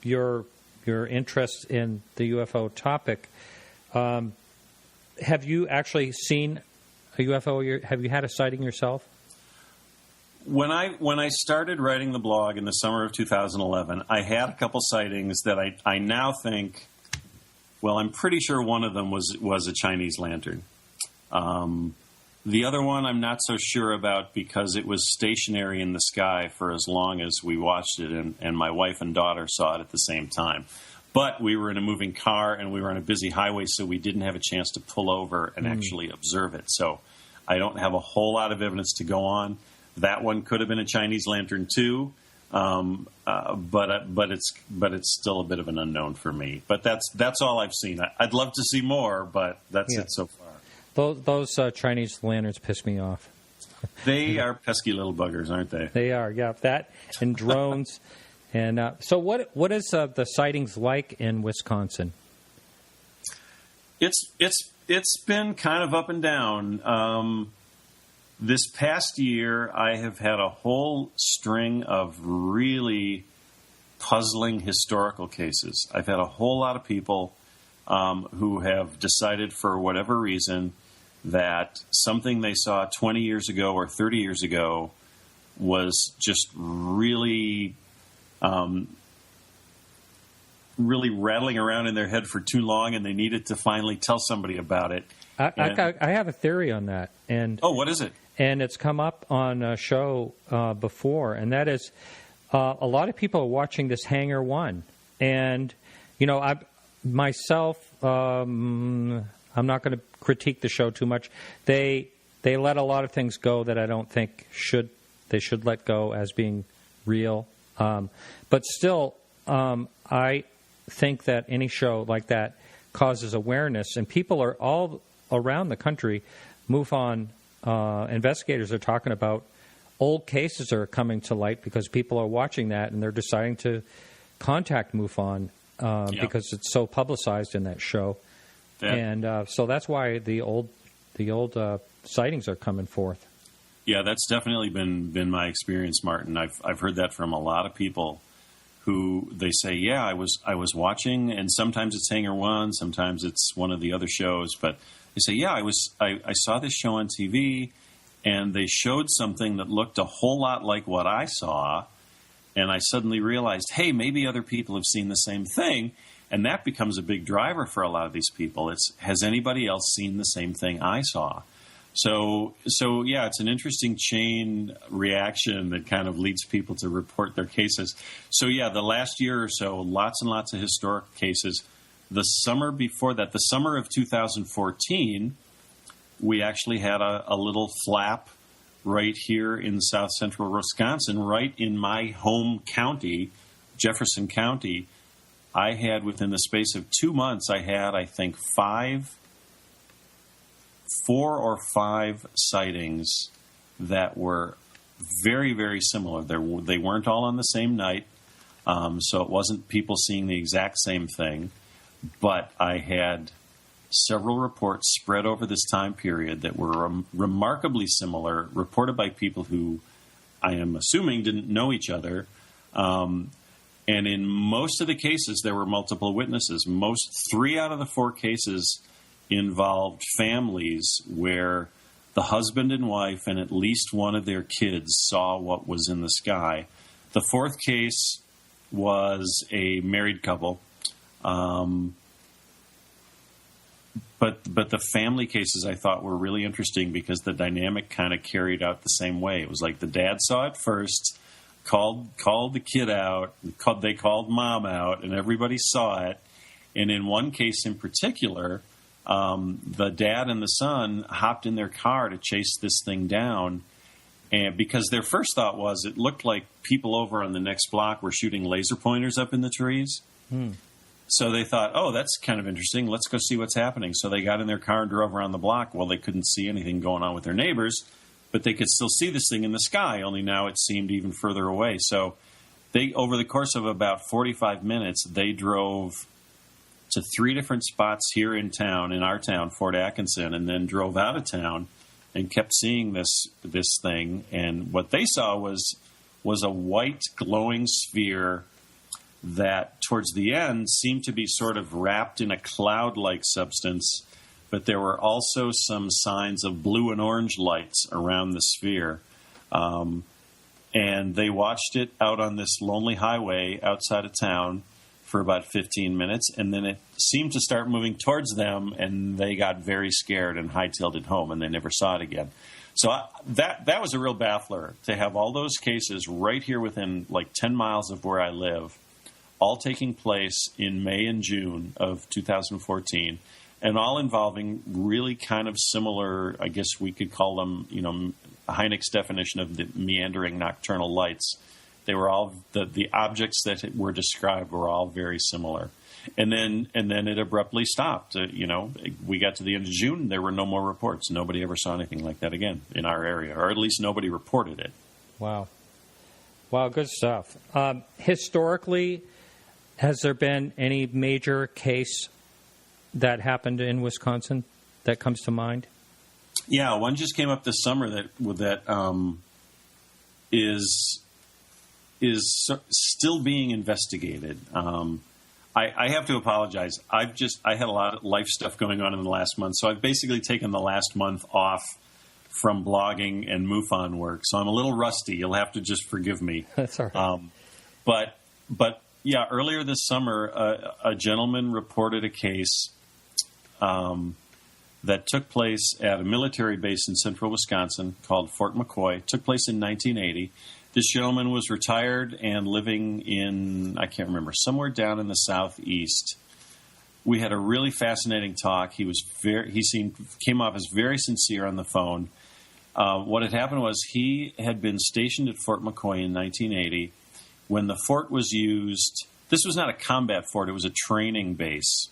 your interest in the UFO topic, have you actually seen a UFO? Have you had a sighting yourself? When I started writing the blog in the summer of 2011, I had a couple sightings that I now think, well, I'm pretty sure one of them was a Chinese lantern. The other one I'm not so sure about because it was stationary in the sky for as long as we watched it, and my wife and daughter saw it at the same time. But we were in a moving car, and we were on a busy highway, so we didn't have a chance to pull over and actually observe it. So I don't have a whole lot of evidence to go on. That one could have been a Chinese lantern too, but it's still a bit of an unknown for me. But that's all I've seen. I'd love to see more, but that's it so far. Those Chinese lanterns piss me off. They are pesky little buggers, aren't they? They are, yeah. That and drones. And so what is the sightings like in Wisconsin? It's been kind of up and down. This past year, I have had a whole string of really puzzling historical cases. I've had a whole lot of people who have decided for whatever reason that something they saw 20 years ago or 30 years ago was just really rattling around in their head for too long, and they needed to finally tell somebody about it. I have a theory on that. And what is it? And it's come up on a show before, and that is a lot of people are watching this Hangar 1. And, I myself, I'm not going to critique the show too much. They let a lot of things go that I don't think they should let go as being real. But still, I think that any show like that causes awareness, and people are all around the country. MUFON investigators are talking about old cases are coming to light because people are watching that and they're deciding to contact MUFON because it's so publicized in that show. Yeah. And so that's why the old sightings are coming forth. Yeah, that's definitely been my experience, Martin. I've heard that from a lot of people who they say, yeah, I was watching, and sometimes it's Hangar One, sometimes it's one of the other shows, but they say, yeah, I saw this show on TV, and they showed something that looked a whole lot like what I saw, and I suddenly realized, hey, maybe other people have seen the same thing, and that becomes a big driver for a lot of these people. Has anybody else seen the same thing I saw? So yeah, it's an interesting chain reaction that kind of leads people to report their cases. So yeah, the last year or so, lots and lots of historic cases. The summer before that, the summer of 2014, we actually had a little flap right here in south central Wisconsin, right in my home county, Jefferson County. I had, within the space of 2 months, I think 4 or 5 sightings that were very, very similar. They weren't all on the same night, so it wasn't people seeing the exact same thing. But I had several reports spread over this time period that were remarkably similar, reported by people who I am assuming didn't know each other. And in most of the cases, there were multiple witnesses. 3 out of the 4 cases involved families where the husband and wife and at least one of their kids saw what was in the sky. The 4th case was a married couple. But the family cases I thought were really interesting because the dynamic kind of carried out the same way. It was like the dad saw it first, called the kid out, they called mom out, and everybody saw it. And in one case in particular, the dad and the son hopped in their car to chase this thing down, and because their first thought was it looked like people over on the next block were shooting laser pointers up in the trees. So they thought, oh, that's kind of interesting. Let's go see what's happening. So they got in their car and drove around the block. Well, they couldn't see anything going on with their neighbors, but they could still see this thing in the sky, only now it seemed even further away. So they, over the course of about 45 minutes, they drove to 3 different spots here in town, in our town, Fort Atkinson, and then drove out of town and kept seeing this thing. And what they saw was a white glowing sphere that towards the end seemed to be sort of wrapped in a cloud-like substance, but there were also some signs of blue and orange lights around the sphere. And they watched it out on this lonely highway outside of town for about 15 minutes, and then it seemed to start moving towards them, and they got very scared and hightailed it home, and they never saw it again. So that was a real baffler, to have all those cases right here within like 10 miles of where I live, all taking place in May and June of 2014, and all involving really kind of similar, I guess we could call them, Hynek's definition of the meandering nocturnal lights. They were all, the objects that were described were all very similar. And then it abruptly stopped. We got to the end of June, there were no more reports. Nobody ever saw anything like that again in our area, or at least nobody reported it. Wow, good stuff. Historically, has there been any major case that happened in Wisconsin that comes to mind? Yeah, one just came up this summer that is still being investigated. I have to apologize. I had a lot of life stuff going on in the last month, so I've basically taken the last month off from blogging and MUFON work, so I'm a little rusty. You'll have to just forgive me. That's all right. But yeah, earlier this summer, a gentleman reported a case that took place at a military base in central Wisconsin called Fort McCoy. It took place in 1980. This gentleman was retired and living in, I can't remember, somewhere down in the southeast. We had a really fascinating talk. He came off as very sincere on the phone. What had happened was he had been stationed at Fort McCoy in 1980 when the fort was used. This was not a combat fort; it was a training base.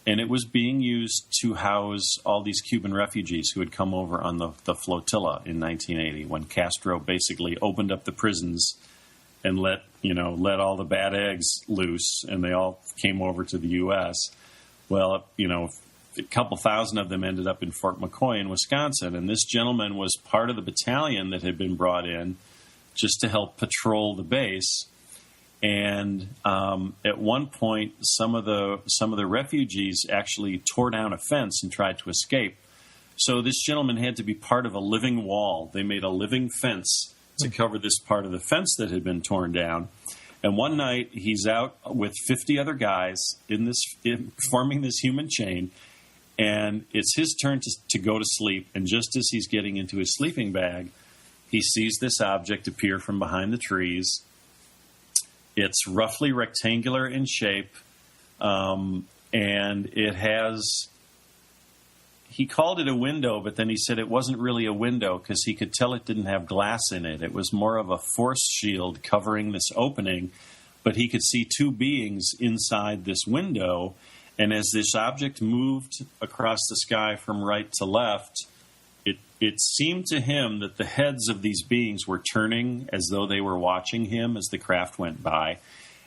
And it was being used to house all these Cuban refugees who had come over on the flotilla in 1980 when Castro basically opened up the prisons and let all the bad eggs loose, and they all came over to the U.S. Well, a couple thousand of them ended up in Fort McCoy in Wisconsin, and this gentleman was part of the battalion that had been brought in just to help patrol the base. And at one point, some of the refugees actually tore down a fence and tried to escape. So this gentleman had to be part of a living wall. They made a living fence to cover this part of the fence that had been torn down. And one night, he's out with 50 other guys forming this human chain, and it's his turn to go to sleep. And just as he's getting into his sleeping bag, he sees this object appear from behind the trees. It's roughly rectangular in shape, and it has... He called it a window, but then he said it wasn't really a window because he could tell it didn't have glass in it. It was more of a force shield covering this opening, but he could see two beings inside this window. And as this object moved across the sky from right to left, it seemed to him that the heads of these beings were turning as though they were watching him as the craft went by.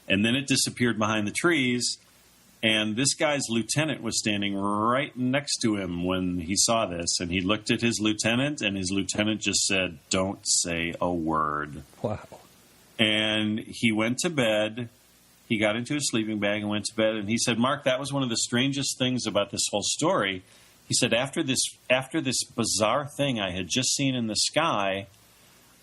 And then it disappeared behind the trees. And this guy's lieutenant was standing right next to him when he saw this. And he looked at his lieutenant, and his lieutenant just said, "Don't say a word." Wow. And he went to bed. He got into his sleeping bag and went to bed. And he said, "Mark, that was one of the strangest things about this whole story." He said, after this bizarre thing I had just seen in the sky,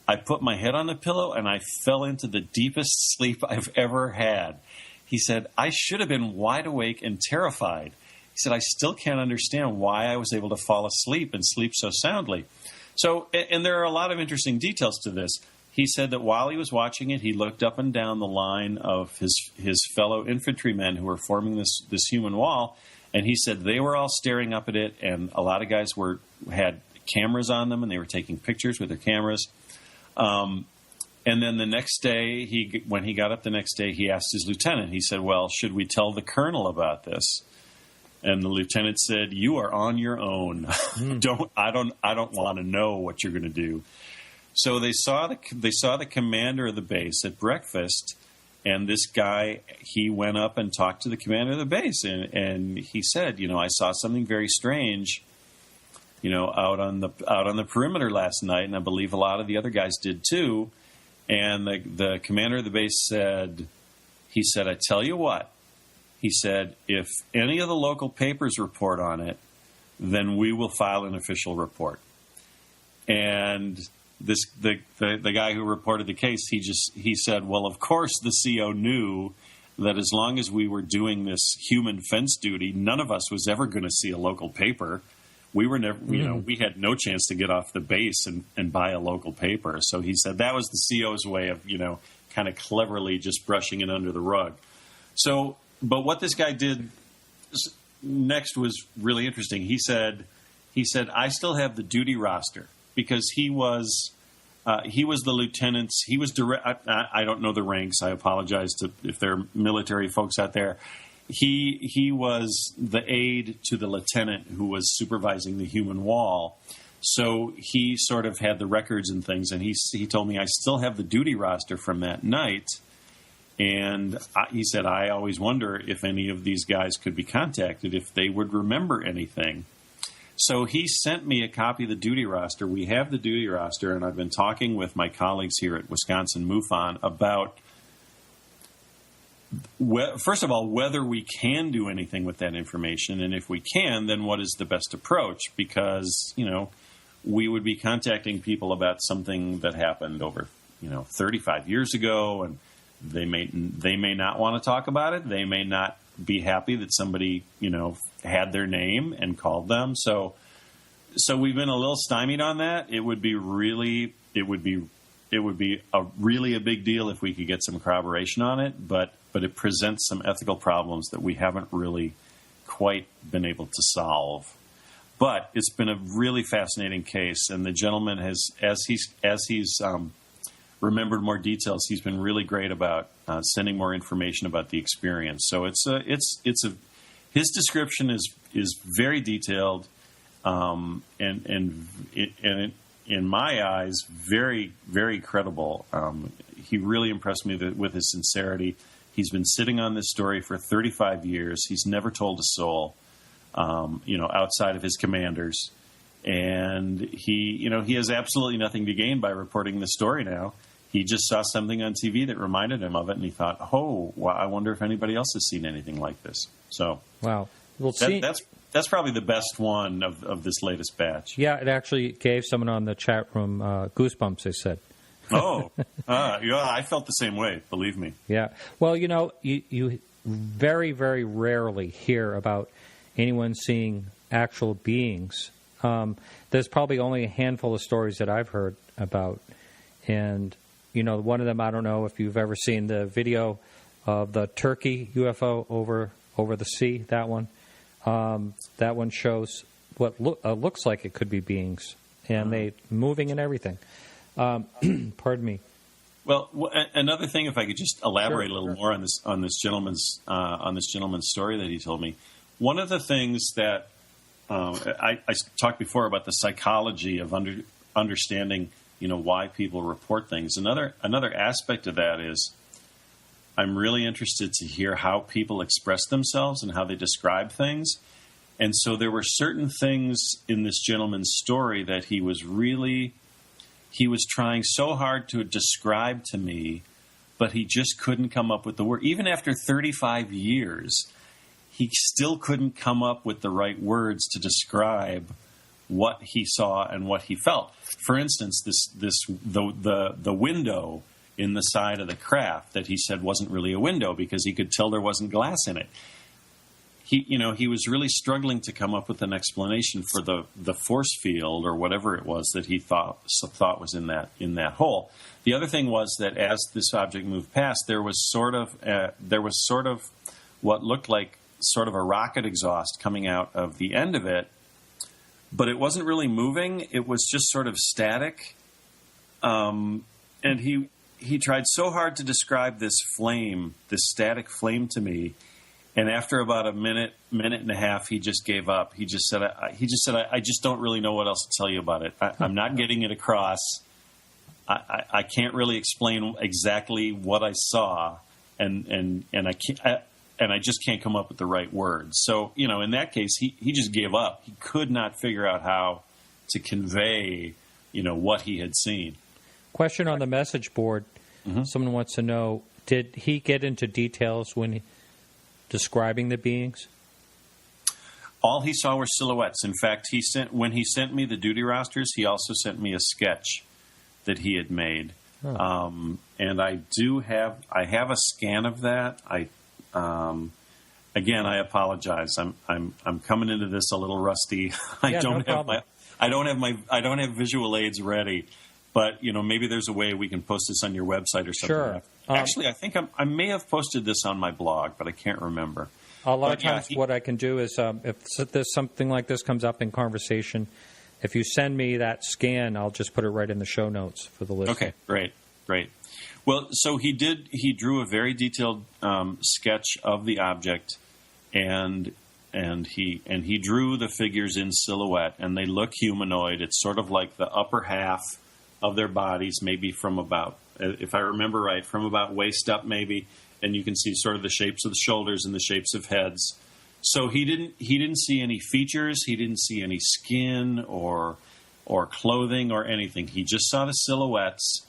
I put my head on the pillow and I fell into the deepest sleep I've ever had. He said, I should have been wide awake and terrified. He said, I still can't understand why I was able to fall asleep and sleep so soundly. So, and there are a lot of interesting details to this. He said that while he was watching it, he looked up and down the line of his fellow infantrymen who were forming this human wall, and he said they were all staring up at it, and a lot of guys had cameras on them, and they were taking pictures with their cameras. And then the next day, when he got up the next day, he asked his lieutenant. He said, "Well, should we tell the colonel about this?" And the lieutenant said, "You are on your own. I don't want to know what you're going to do." So they saw the commander of the base at breakfast, and this guy, he went up and talked to the commander of the base, and he said, I saw something very strange, out on the perimeter last night, and I believe a lot of the other guys did too. And the commander of the base said, I tell you what, he said, if any of the local papers report on it, then we will file an official report. And the guy who reported the case, he said, well, of course the CO knew that as long as we were doing this human fence duty, none of us was ever going to see a local paper. We were never, we had no chance to get off the base and buy a local paper. So he said that was the CO's way of, kind of cleverly just brushing it under the rug. So, but what this guy did next was really interesting. He said, I still have the duty roster because he was the lieutenant's. He was direct. I don't know the ranks. I apologize if there are military folks out there. He was the aide to the lieutenant who was supervising the human wall. So he sort of had the records and things, and he told me, I still have the duty roster from that night. And he said, I always wonder if any of these guys could be contacted, if they would remember anything. So he sent me a copy of the duty roster. We have the duty roster, and I've been talking with my colleagues here at Wisconsin MUFON about, first of all, whether we can do anything with that information, and if we can, then what is the best approach? Because, we would be contacting people about something that happened over, 35 years ago, and they may not want to talk about it. They may not be happy that somebody, had their name and called them. So we've been a little stymied on that. It would be a big deal if we could get some corroboration on it, but it presents some ethical problems that we haven't really quite been able to solve. But it's been a really fascinating case, and the gentleman has, as he's remembered more details, he's been really great about sending more information about the experience. So his description is very detailed, and in my eyes, very, very credible. He really impressed me with his sincerity. He's been sitting on this story for 35 years. He's never told a soul, outside of his commanders. And he has absolutely nothing to gain by reporting the story now. he just saw something on TV that reminded him of it, and he thought, "Oh, well, I wonder if anybody else has seen anything like this." So, wow, well, that's probably the best one of this latest batch. Yeah, it actually gave someone on the chat room goosebumps. They said. Oh, yeah, I felt the same way. Believe me. Yeah. Well, you very, very rarely hear about anyone seeing actual beings. There's probably only a handful of stories that I've heard about, and one of them, I don't know if you've ever seen the video of the Turkey UFO over the sea. That one shows what looks like it could be beings, and they moving and everything. Pardon me. Well, another thing, if I could just elaborate a little more on this gentleman's story that he told me. One of the things that I talked before about the psychology of understanding, why people report things. Another aspect of that is I'm really interested to hear how people express themselves and how they describe things. And so there were certain things in this gentleman's story that he was trying so hard to describe to me, but he just couldn't come up with the word. Even after 35 years, he still couldn't come up with the right words to describe what he saw and what he felt. For instance, the window in the side of the craft that he said wasn't really a window because he could tell there wasn't glass in it. He was really struggling to come up with an explanation for the force field or whatever it was that he thought was in that hole. The other thing was that as this object moved past, there was sort of what looked like sort of a rocket exhaust coming out of the end of it, but it wasn't really moving. It was just sort of static. And he tried so hard to describe this static flame to me. And after about a minute and a half, he just gave up. He just said, I just don't really know what else to tell you about it. I'm not getting it across. I can't really explain exactly what I saw, and I just can't come up with the right words. So, in that case, he just gave up. He could not figure out how to convey, what he had seen. Question on the message board. Mm-hmm. Someone wants to know, did he get into details when describing the beings? All he saw were silhouettes. In fact, when he sent me the duty rosters, he also sent me a sketch that he had made. Oh. And I have a scan of that. Again, I apologize. I'm coming into this a little rusty. I don't have visual aids ready. But, maybe there's a way we can post this on your website or something. Sure. Actually, I think I may have posted this on my blog, but I can't remember. A lot of times what I can do is if there's something like this comes up in conversation, if you send me that scan, I'll just put it right in the show notes for the listener. Okay, great. Well, so he drew a very detailed sketch of the object, and he drew the figures in silhouette, and they look humanoid. It's sort of like the upper half of their bodies, maybe from about, if I remember right, from about waist up maybe, and you can see sort of the shapes of the shoulders and the shapes of heads. So he didn't see any features, he didn't see any skin or clothing or anything. He just saw the silhouettes,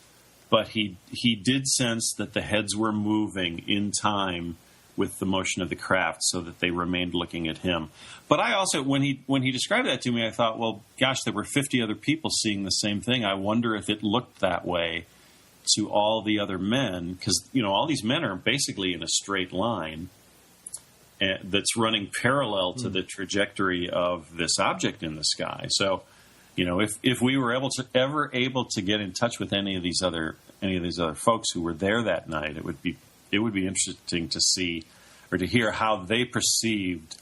but he did sense that the heads were moving in time with the motion of the craft, so that they remained looking at him. But I also, when he described that to me, I thought, well, gosh, there were 50 other people seeing the same thing. I wonder if it looked that way to all the other men, because all these men are basically in a straight line that's running parallel to the trajectory of this object in the sky. So, if we were able to get in touch with any of these other folks who were there that night, it would be interesting to see or to hear how they perceived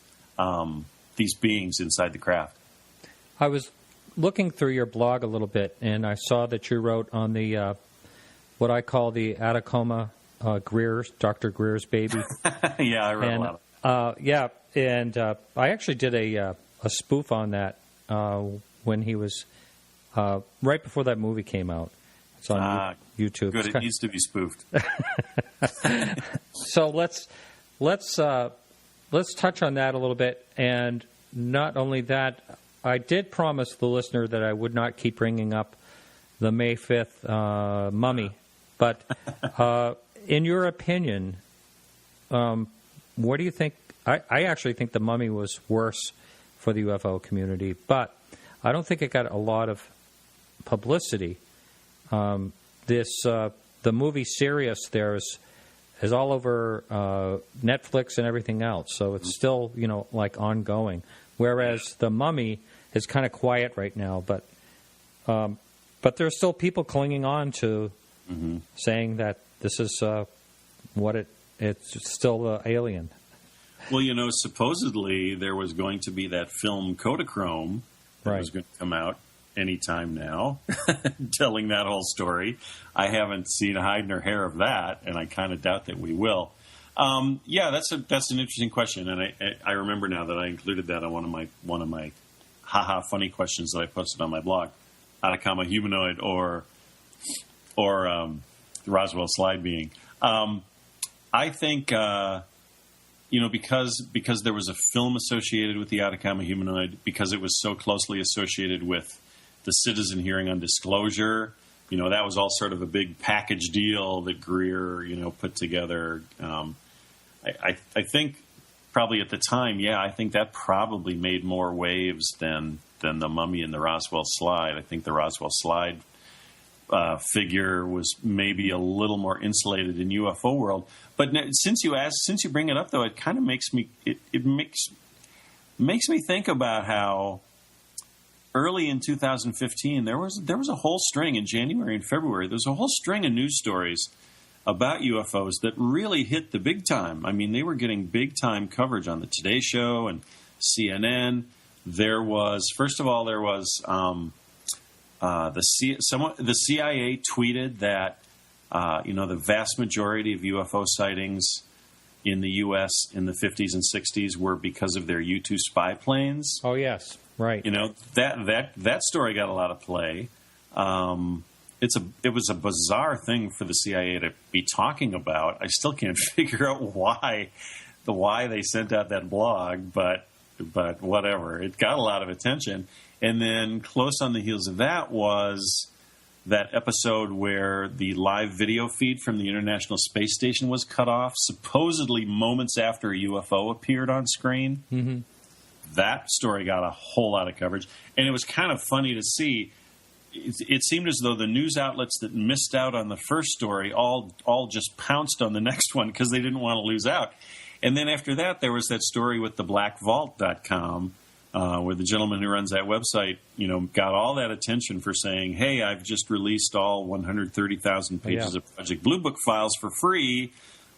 these beings inside the craft. I was looking through your blog a little bit, and I saw that you wrote on the what I call the Atacama Greer's, Dr. Greer's baby. Yeah, I wrote a lot of it. I actually did a spoof on that when he was right before that movie came out. It's on YouTube. Good, it needs to be spoofed. So let's touch on that a little bit. And not only that, I did promise the listener that I would not keep bringing up the May 5th mummy But in your opinion, what do you think? I actually think The Mummy was worse for the UFO community, but I don't think it got a lot of publicity. The movie Sirius there is all over Netflix and everything else, so it's still, like ongoing. Whereas The Mummy is kind of quiet right now, but there's still people clinging on to saying that this is it's still alien. Well, supposedly there was going to be that film Kodachrome that was going to come out anytime now, telling that whole story. I haven't seen a hide nor hair of that, and I kind of doubt that we will. That's an interesting question, and I remember now that I included that on one of my haha funny questions that I posted on my blog, Atacama humanoid or Roswell slide being. I think because there was a film associated with the Atacama humanoid, because it was so closely associated with the citizen hearing on disclosure, that was all sort of a big package deal that Greer, put together. I think probably at the time, I think that probably made more waves than the Mummy and the Roswell slide. I think the Roswell slide figure was maybe a little more insulated in UFO world. But since you bring it up, though, it kind of makes me makes me think about how early in 2015 there was a whole string in January and February. There was a whole string of news stories about UFOs that really hit the big time. I mean, they were getting big time coverage on the Today Show and CNN. There was the CIA tweeted that the vast majority of UFO sightings in the U.S. in the 50s and 60s were because of their U-2 spy planes. Oh yes, right. That story got a lot of play. It was a bizarre thing for the CIA to be talking about. I still can't figure out why they sent out that blog, but whatever. It got a lot of attention. And then close on the heels of that was that episode where the live video feed from the International Space Station was cut off, supposedly moments after a UFO appeared on screen. Mm-hmm. That story got a whole lot of coverage. And it was kind of funny to see. It seemed as though the news outlets that missed out on the first story all just pounced on the next one because they didn't want to lose out. And then after that, there was that story with the blackvault.com, where the gentleman who runs that website, got all that attention for saying, hey, I've just released all 130,000 pages of Project Blue Book files for free,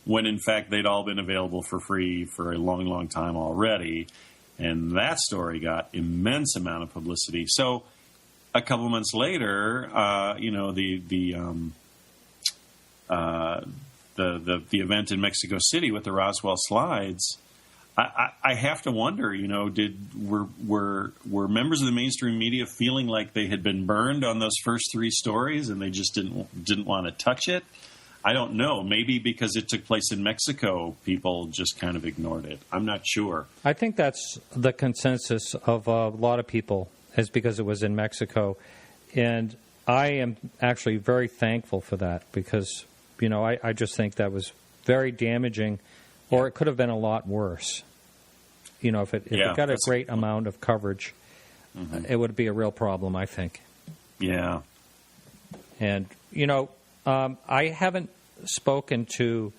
when in fact they'd all been available for free for a long, long time already. And that story got immense amount of publicity. So a couple months later, the event in Mexico City with the Roswell slides, I have to wonder, were members of the mainstream media feeling like they had been burned on those first three stories and they just didn't want to touch it? I don't know. Maybe because it took place in Mexico, people just kind of ignored it. I'm not sure. I think that's the consensus of a lot of people, is because it was in Mexico. And I am actually very thankful for that because, I just think that was very damaging, or it could have been a lot worse. If it got a great amount of coverage, it would be a real problem, I think. Yeah. And, I haven't spoken to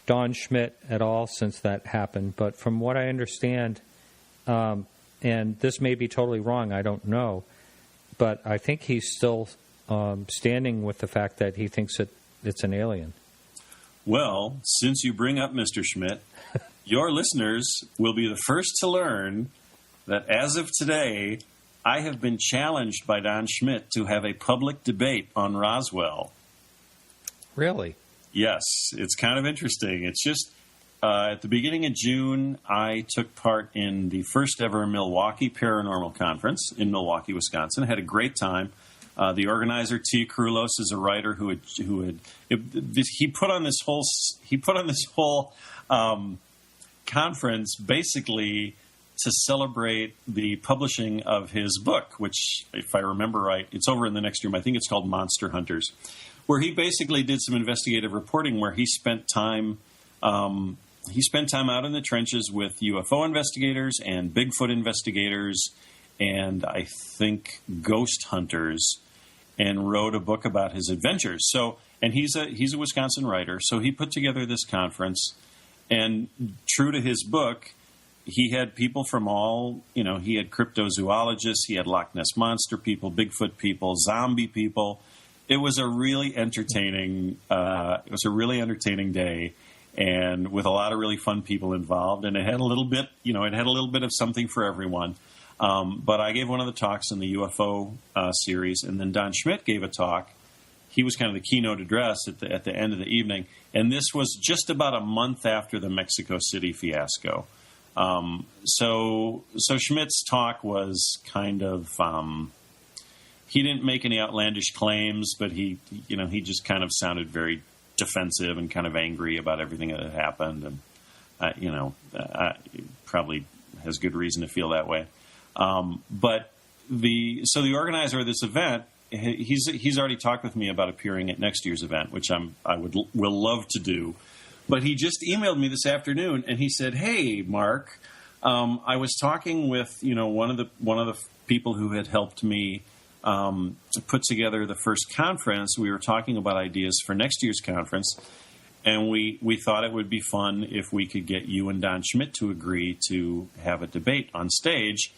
Don Schmidt at all since that happened, but from what I understand, and this may be totally wrong, I don't know, but I think he's still standing with the fact that he thinks it's an alien. Well, since you bring up Mr. Schmidt, your listeners will be the first to learn that as of today, I have been challenged by Don Schmidt to have a public debate on Roswell. Really? Yes, it's kind of interesting. It's just at the beginning of June, I took part in the first ever Milwaukee Paranormal Conference in Milwaukee, Wisconsin. I had a great time. The organizer, T. Krulos, is a writer he put on this whole conference basically to celebrate the publishing of his book, which, if I remember right, it's over in the next room. I think it's called Monster Hunters. where he basically did some investigative reporting where he spent time out in the trenches with UFO investigators and Bigfoot investigators and I think ghost hunters, and wrote a book about his adventures. So, and he's a Wisconsin writer, so he put together this conference, and true to his book, he had people from all, he had cryptozoologists, he had Loch Ness Monster people, Bigfoot people, zombie people. It was a really entertaining day, and with a lot of really fun people involved, and it had a little bit of something for everyone. But I gave one of the talks in the UFO series, and then Don Schmidt gave a talk. He was kind of the keynote address at the end of the evening, and this was just about a month after the Mexico City fiasco. So Schmidt's talk was kind of he didn't make any outlandish claims, but he just kind of sounded very defensive and kind of angry about everything that had happened, and probably has good reason to feel that way. But the organizer of this event, he's already talked with me about appearing at next year's event, which will love to do. But he just emailed me this afternoon, and he said, "Hey, Mark, I was talking with one of the people who had helped me to put together the first conference. We were talking about ideas for next year's conference, and we thought it would be fun if we could get you and Don Schmidt to agree to have a debate on stage."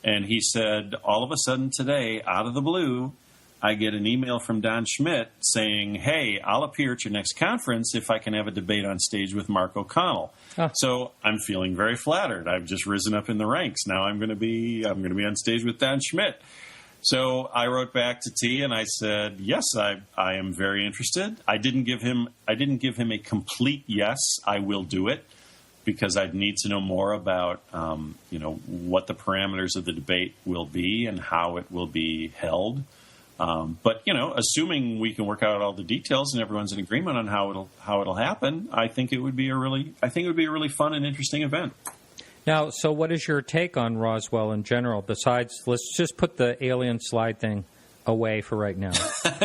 And he said, all of a sudden today, out of the blue, I get an email from Don Schmidt saying, "Hey, I'll appear at your next conference if I can have a debate on stage with Mark O'Connell." Oh. So I'm feeling very flattered. I've just risen up in the ranks. Now I'm going to be on stage with Don Schmidt. So I wrote back to T and I said, "Yes, I am very interested." I didn't give him a complete yes, I will do it, because I'd need to know more about what the parameters of the debate will be and how it will be held. But assuming we can work out all the details and everyone's in agreement on how it'll happen, I think it would be a really fun and interesting event. Now, so what is your take on Roswell in general? Besides, let's just put the alien slide thing away for right now.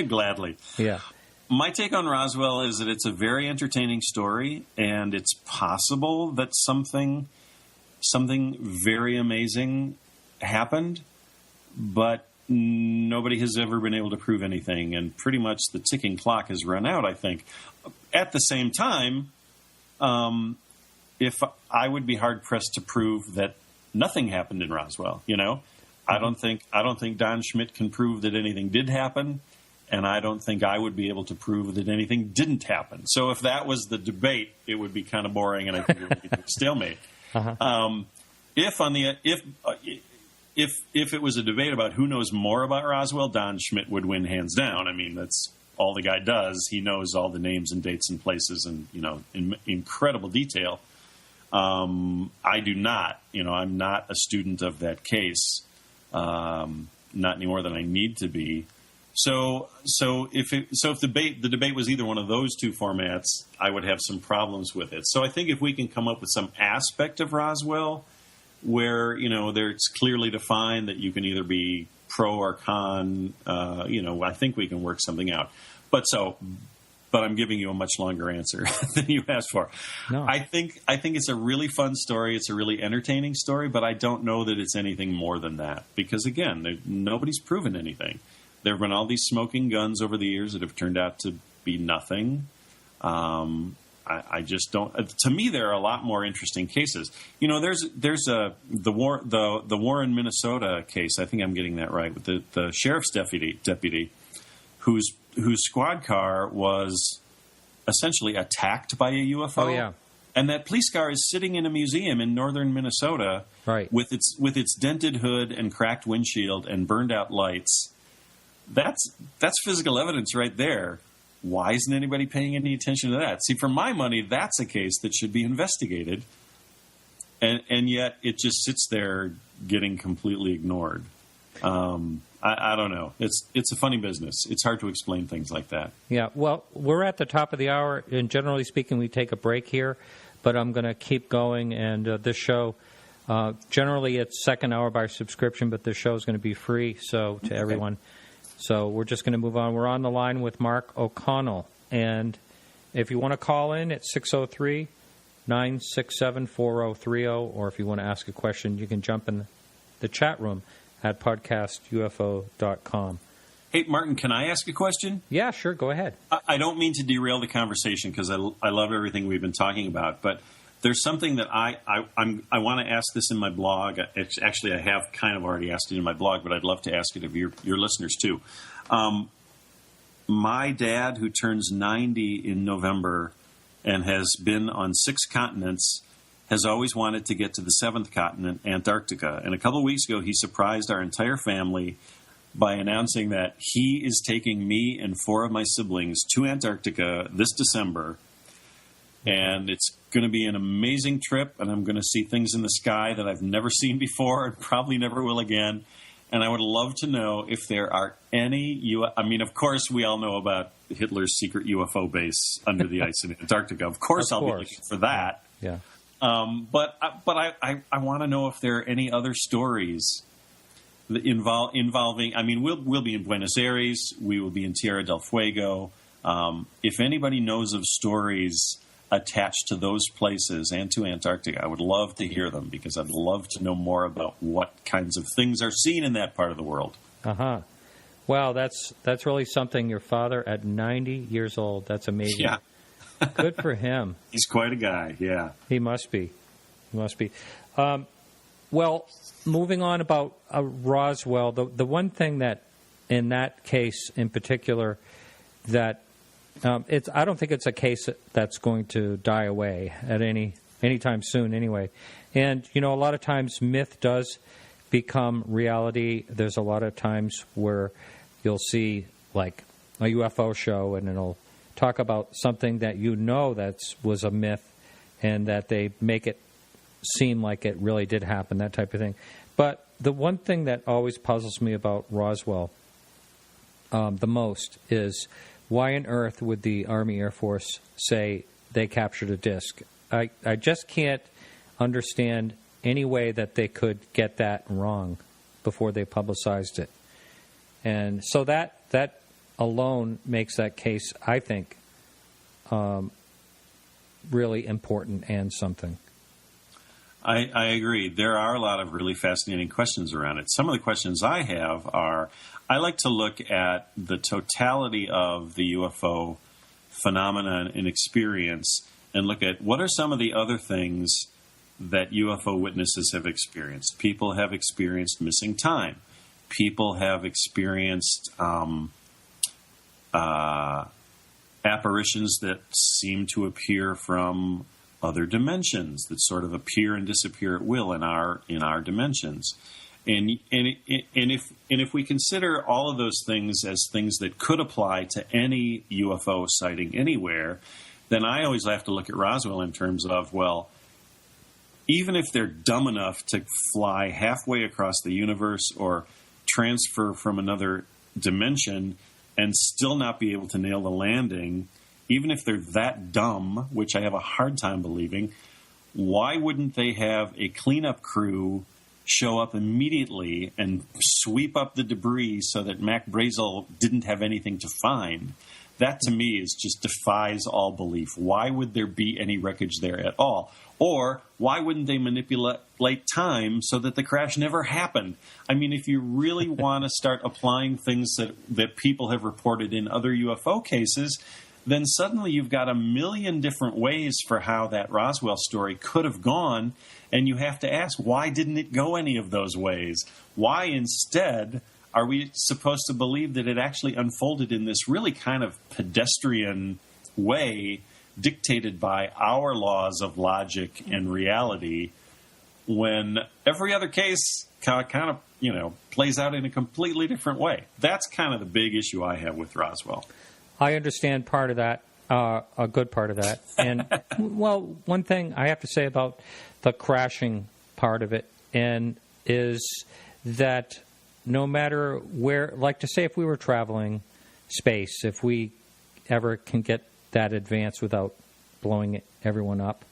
Gladly. Yeah. My take on Roswell is that it's a very entertaining story, and it's possible that something very amazing happened, but nobody has ever been able to prove anything, and pretty much the ticking clock has run out, I think. At the same time, if I would be hard-pressed to prove that nothing happened in Roswell, I don't think Don Schmidt can prove that anything did happen. And I don't think I would be able to prove that anything didn't happen. So if that was the debate, it would be kind of boring, and I think it would be a stalemate. Uh-huh. If it was a debate about who knows more about Roswell, Don Schmidt would win hands down. I mean, that's all the guy does. He knows all the names and dates and places, and in incredible detail. I do not. I'm not a student of that case, not any more than I need to be. So if the debate was either one of those two formats, I would have some problems with it. So I think if we can come up with some aspect of Roswell where it's clearly defined that you can either be pro or con, I think we can work something out. But I'm giving you a much longer answer than you asked for. No. I think it's a really fun story. It's a really entertaining story, but I don't know that it's anything more than that because again, nobody's proven anything. There have been all these smoking guns over the years that have turned out to be nothing. I just don't. To me, there are a lot more interesting cases. There's the Warren, Minnesota case. I think I'm getting that right with the sheriff's deputy whose squad car was essentially attacked by a UFO. Oh yeah. And that police car is sitting in a museum in northern Minnesota, right, with its dented hood and cracked windshield and burned out lights. That's physical evidence right there. Why isn't anybody paying any attention to that? See, for my money, that's a case that should be investigated, and yet it just sits there getting completely ignored. I don't know. It's a funny business. It's hard to explain things like that. Yeah, well, we're at the top of the hour, and generally speaking, we take a break here, but I'm going to keep going, and this show, generally it's second hour by subscription, but this show is going to be free, so to everyone. So we're just going to move on. We're on the line with Mark O'Connell. And if you want to call in at 603-967-4030, or if you want to ask a question, you can jump in the chat room at podcastufo.com. Hey, Martin, can I ask a question? Yeah, sure. Go ahead. I don't mean to derail the conversation because I love everything we've been talking about, but there's something that I want to ask this in my blog. Actually, I have kind of already asked it in my blog, but I'd love to ask it of your listeners too. My dad, who turns 90 in November and has been on 6 continents, has always wanted to get to the 7th continent, Antarctica. And a couple of weeks ago, he surprised our entire family by announcing that he is taking me and 4 of my siblings to Antarctica this December. And it's going to be an amazing trip, and I'm going to see things in the sky that I've never seen before and probably never will again. And I would love to know if there are any I mean, of course, we all know about Hitler's secret UFO base under the ice in Antarctica. Of course, I'll be looking for that. Yeah. But I want to know if there are any other stories involving. I mean, we'll be in Buenos Aires. We will be in Tierra del Fuego. If anybody knows of stories attached to those places and to Antarctica, I would love to hear them because I'd love to know more about what kinds of things are seen in that part of the world. Uh-huh. Wow, that's really something. Your father at 90 years old. That's amazing. Yeah. Good for him. He's quite a guy, yeah. He must be. Well, moving on about Roswell, the one thing that, in that case in particular, that I don't think it's a case that's going to die away at anytime soon anyway. And, a lot of times myth does become reality. There's a lot of times where you'll see, like, a UFO show and it'll talk about something that that was a myth and that they make it seem like it really did happen, that type of thing. But the one thing that always puzzles me about Roswell the most is why on earth would the Army Air Force say they captured a disc? I just can't understand any way that they could get that wrong before they publicized it. And so that alone makes that case, I think, really important and something. I agree. There are a lot of really fascinating questions around it. Some of the questions I have are, I like to look at the totality of the UFO phenomenon and experience and look at what are some of the other things that UFO witnesses have experienced. People have experienced missing time. People have experienced apparitions that seem to appear from other dimensions, that sort of appear and disappear at will in our dimensions. And if we consider all of those things as things that could apply to any UFO sighting anywhere, then I always have to look at Roswell in terms of, well, even if they're dumb enough to fly halfway across the universe or transfer from another dimension and still not be able to nail the landing, even if they're that dumb, which I have a hard time believing, why wouldn't they have a cleanup crew show up immediately and sweep up the debris so that Mac Brazel didn't have anything to find? That, to me, just defies all belief. Why would there be any wreckage there at all? Or why wouldn't they manipulate time so that the crash never happened? I mean, if you really want to start applying things that people have reported in other UFO cases, then suddenly you've got a million different ways for how that Roswell story could have gone, and you have to ask, why didn't it go any of those ways? Why instead are we supposed to believe that it actually unfolded in this really kind of pedestrian way dictated by our laws of logic and reality when every other case kind of plays out in a completely different way? That's kind of the big issue I have with Roswell. I understand part of that, a good part of that. And, well, one thing I have to say about the crashing part of it is that no matter where, like to say if we were traveling space, if we ever can get that advanced without blowing everyone up,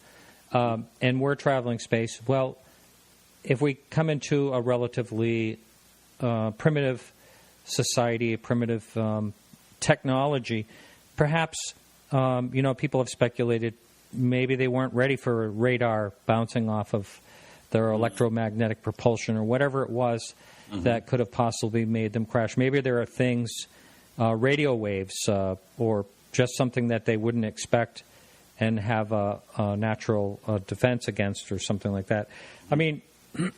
and we're traveling space, well, if we come into a relatively primitive society, a primitive technology. Perhaps, people have speculated maybe they weren't ready for a radar bouncing off of their electromagnetic propulsion or whatever it was that could have possibly made them crash. Maybe there are things, radio waves, or just something that they wouldn't expect and have a natural defense against or something like that. I mean,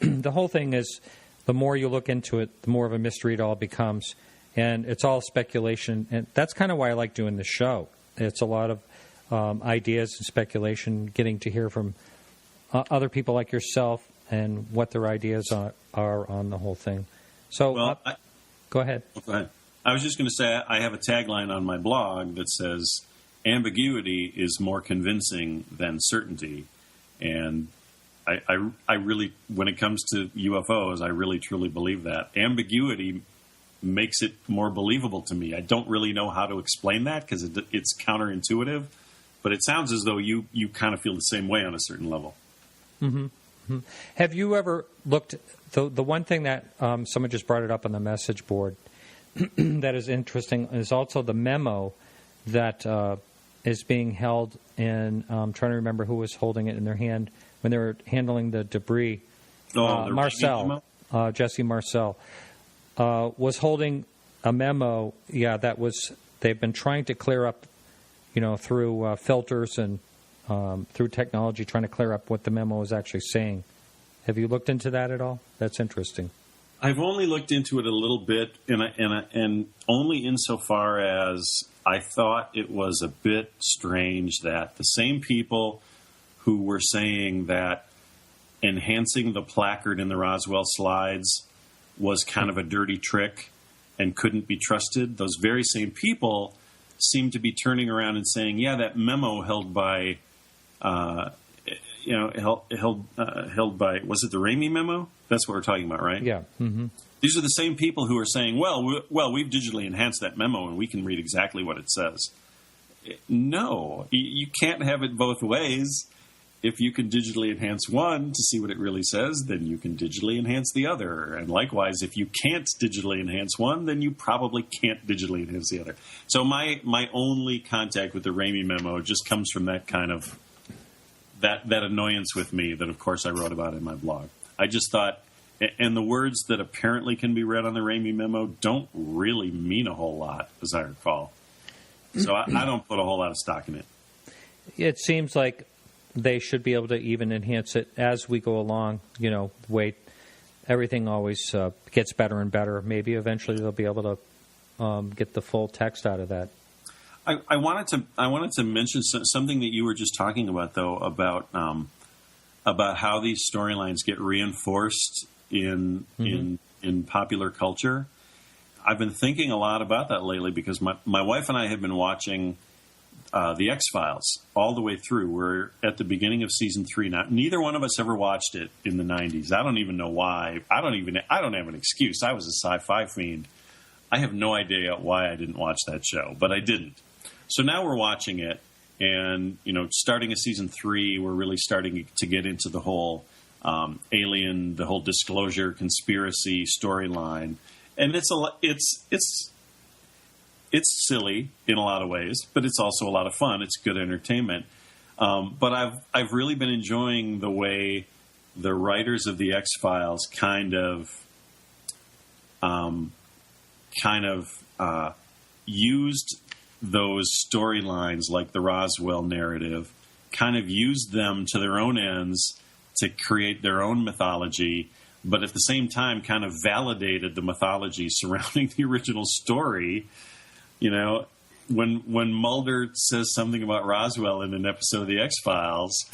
the whole thing is, the more you look into it, the more of a mystery it all becomes. And it's all speculation. And that's kind of why I like doing the show. It's a lot of ideas and speculation, getting to hear from other people like yourself and what their ideas are on the whole thing. So, go ahead. Go ahead. I was just going to say, I have a tagline on my blog that says, ambiguity is more convincing than certainty. And I really, when it comes to UFOs, I really truly believe that. Ambiguity makes it more believable to me. I don't really know how to explain that because it's counterintuitive, but it sounds as though you kind of feel the same way on a certain level. Mm-hmm. Mm-hmm. Have you ever looked, the one thing that someone just brought it up on the message board that is interesting is also the memo that is being held in, I'm trying to remember who was holding it in their hand when they were handling the debris. Marcel, Jesse Marcel, was holding a memo, that was, they've been trying to clear up, through filters and through technology, trying to clear up what the memo is actually saying. Have you looked into that at all? That's interesting. I've only looked into it a little bit, and only insofar as I thought it was a bit strange that the same people who were saying that enhancing the placard in the Roswell slides was kind of a dirty trick and couldn't be trusted, those very same people seem to be turning around and saying, that memo held by, held by, was it the Ramey memo? That's what we're talking about, right? Yeah. Mm-hmm. These are the same people who are saying, we've digitally enhanced that memo and we can read exactly what it says. No, you can't have it both ways. If you can digitally enhance one to see what it really says, then you can digitally enhance the other. And likewise, if you can't digitally enhance one, then you probably can't digitally enhance the other. So my only contact with the Ramey memo just comes from that kind of, that annoyance with me that, of course, I wrote about in my blog. I just thought, and the words that apparently can be read on the Ramey memo don't really mean a whole lot, as I recall. So I don't put a whole lot of stock in it. It seems like they should be able to even enhance it as we go along. Everything always gets better and better. Maybe eventually they'll be able to get the full text out of that. I wanted to mention something that you were just talking about, though, about how these storylines get reinforced in popular culture. I've been thinking a lot about that lately because my wife and I have been watching The X-Files all the way through. We're at the beginning of season 3 now. Neither one of us ever watched it in the 90s. I don't even know why. I don't have an excuse. I was a sci-fi fiend. I have no idea why I didn't watch that show, but I didn't. So now we're watching it, and starting at season 3, we're really starting to get into the whole alien, the whole disclosure conspiracy storyline, and it's silly in a lot of ways, but it's also a lot of fun. It's good entertainment. But I've really been enjoying the way the writers of the X-Files kind of used those storylines, like the Roswell narrative, kind of used them to their own ends to create their own mythology, but at the same time kind of validated the mythology surrounding the original story. When Mulder says something about Roswell in an episode of The X-Files,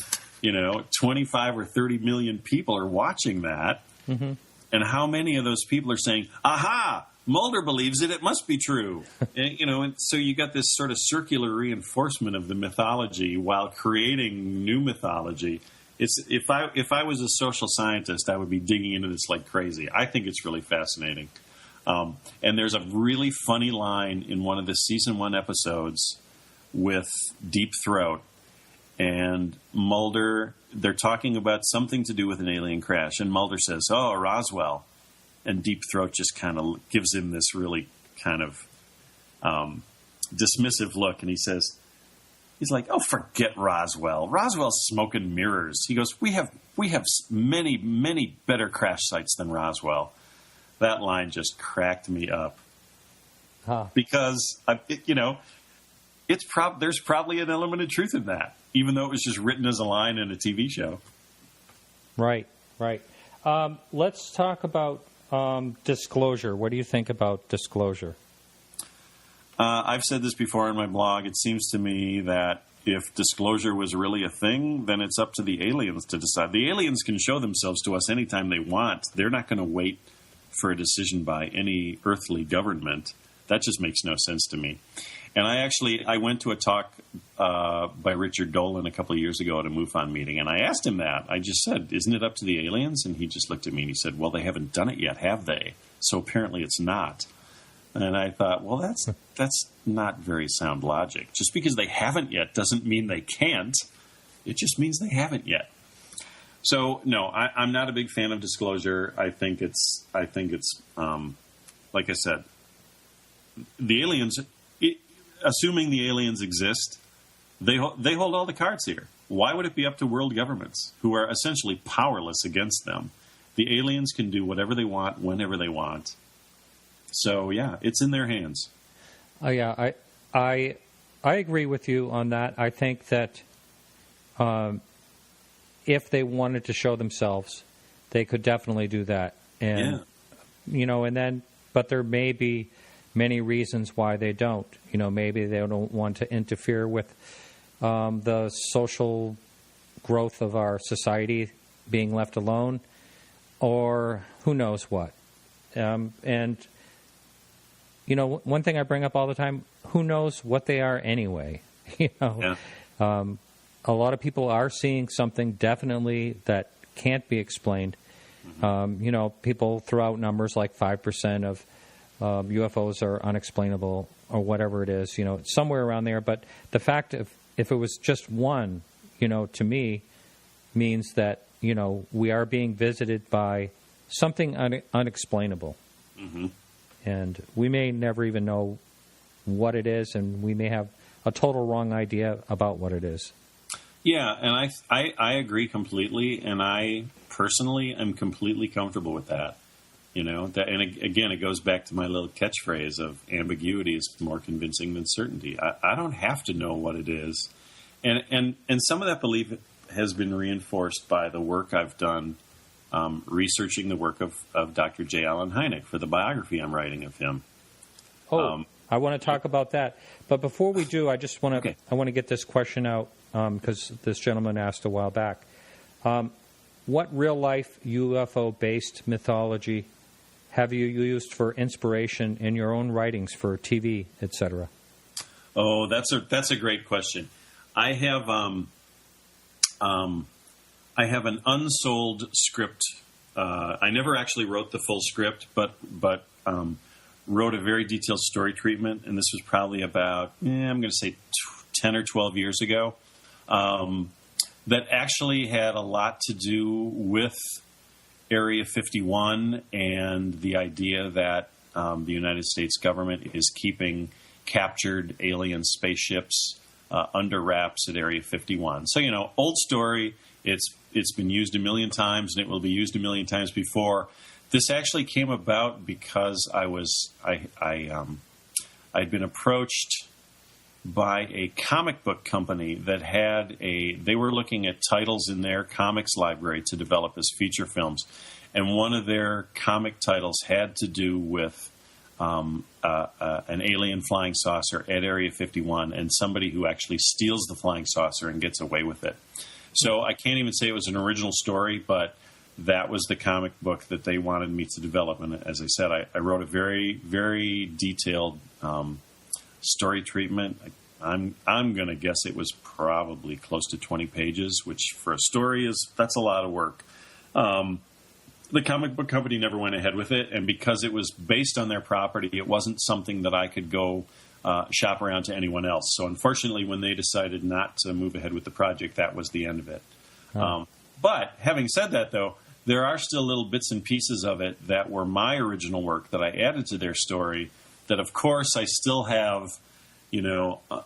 25 or 30 million people are watching that. Mm-hmm. And how many of those people are saying, aha, Mulder believes it must be true. And so you got this sort of circular reinforcement of the mythology while creating new mythology. If I was a social scientist, I would be digging into this like crazy. I think it's really fascinating. And there's a really funny line in one of the season 1 episodes with Deep Throat. And Mulder, they're talking about something to do with an alien crash. And Mulder says, Roswell. And Deep Throat just kind of gives him this really kind of dismissive look, and he's like, "Oh, forget Roswell. Roswell's smoke and mirrors." He goes, "We have many, many better crash sites than Roswell." That line just cracked me up. Because there's probably an element of truth in that, even though it was just written as a line in a TV show. Right. Let's talk about disclosure. What do you think about disclosure? I've said this before in my blog. It seems to me that if disclosure was really a thing, then it's up to the aliens to decide. The aliens can show themselves to us anytime they want. They're not going to wait for a decision by any earthly government. That just makes no sense to me. And I went to a talk by Richard Dolan a couple of years ago at a MUFON meeting, and I asked him that. I just said, "Isn't it up to the aliens?" And he just looked at me and he said, "Well, they haven't done it yet, have they? So apparently it's not." And I thought, well, that's not very sound logic. Just because they haven't yet doesn't mean they can't. It just means they haven't yet. So no, I'm not a big fan of disclosure. I think it's like I said, the aliens, assuming the aliens exist, they hold all the cards here. Why would it be up to world governments who are essentially powerless against them? The aliens can do whatever they want, whenever they want. So yeah, it's in their hands. Yeah, I agree with you on that. I think that if they wanted to show themselves, they could definitely do that. And but there may be many reasons why they don't. Maybe they don't want to interfere with the social growth of our society being left alone, or who knows what. One thing I bring up all the time, who knows what they are anyway? A lot of people are seeing something definitely that can't be explained. People throw out numbers like 5% of UFOs are unexplainable or whatever it is, somewhere around there. But the fact if it was just one, to me, means that, we are being visited by something unexplainable. Mm-hmm. And we may never even know what it is, and we may have a total wrong idea about what it is. Yeah, and I agree completely, and I personally am completely comfortable with that. And again, it goes back to my little catchphrase of ambiguity is more convincing than certainty. I don't have to know what it is. And some of that belief has been reinforced by the work I've done researching the work of Dr. J. Allen Hynek for the biography I'm writing of him. I want to talk about that. But before we do, I just want to I want to get this question out because this gentleman asked a while back. What real-life UFO-based mythology have you used for inspiration in your own writings for TV, etc.? Oh, that's a great question. I have an unsold script. I never actually wrote the full script, but wrote a very detailed story treatment, and this was probably about, I'm going to say 10 or 12 years ago, that actually had a lot to do with Area 51 and the idea that the United States government is keeping captured alien spaceships under wraps at Area 51. So, old story. It's been used a million times, and it will be used a million times before. This actually came about because I'd been approached by a comic book company that they were looking at titles in their comics library to develop as feature films, and one of their comic titles had to do with an alien flying saucer at Area 51 and somebody who actually steals the flying saucer and gets away with it. So I can't even say it was an original story, but that was the comic book that they wanted me to develop. And as I said, I wrote a very, very detailed story treatment. I'm going to guess it was probably close to 20 pages, which for a story that's a lot of work. The comic book company never went ahead with it, and because it was based on their property, it wasn't something that I could go shop around to anyone else. So unfortunately, when they decided not to move ahead with the project, that was the end of it. But having said that, though, there are still little bits and pieces of it that were my original work that I added to their story that, of course, I still have,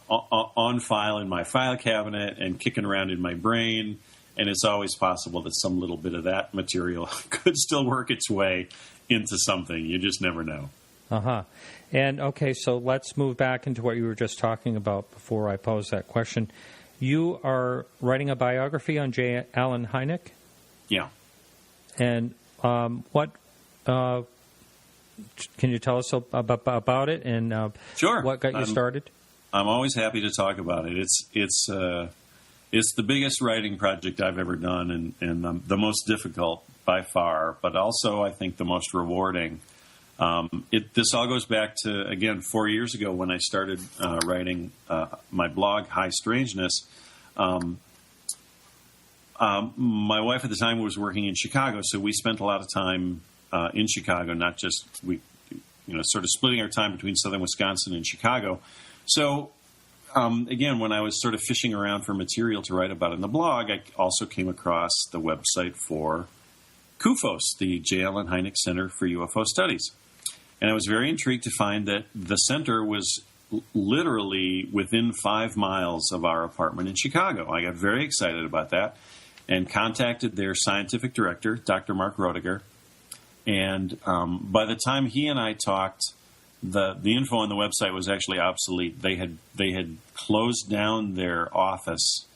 on file in my file cabinet and kicking around in my brain. And it's always possible that some little bit of that material could still work its way into something. You just never know. Uh-huh. And, okay, so let's move back into what you were just talking about before I pose that question. You are writing a biography on J. Allen Hynek? Yeah. And what can you tell us about it and sure. What got you started? I'm always happy to talk about it. It's the biggest writing project I've ever done and the most difficult by far, but also I think the most rewarding. This all goes back to, again, 4 years ago when I started writing my blog, High Strangeness. My wife at the time was working in Chicago, so we spent a lot of time in Chicago, not just sort of splitting our time between southern Wisconsin and Chicago. So, again, when I was sort of fishing around for material to write about in the blog, I also came across the website for CUFOS, the J. Allen Hynek Center for UFO Studies. And I was very intrigued to find that the center was literally within 5 miles of our apartment in Chicago. I got very excited about that and contacted their scientific director, Dr. Mark Roediger. And by the time he and I talked, the info on the website was actually obsolete. They had closed down their office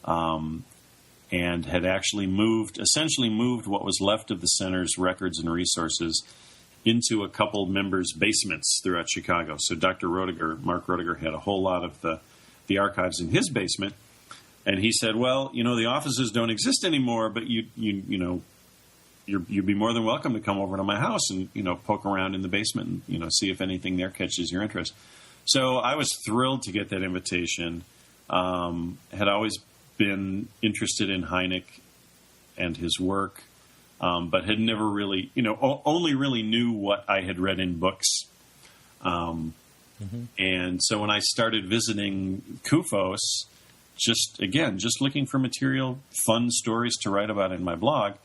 and had actually essentially moved what was left of the center's records and resources into a couple members' basements throughout Chicago. So Dr. Roediger, Mark Roediger, had a whole lot of the archives in his basement. And he said, well, the offices don't exist anymore, but you'd be more than welcome to come over to my house and, poke around in the basement and, see if anything there catches your interest. So I was thrilled to get that invitation. Had always been interested in Hynek and his work, but had never really, only really knew what I had read in books. And so when I started visiting CUFOS, just looking for material, fun stories to write about in my blog,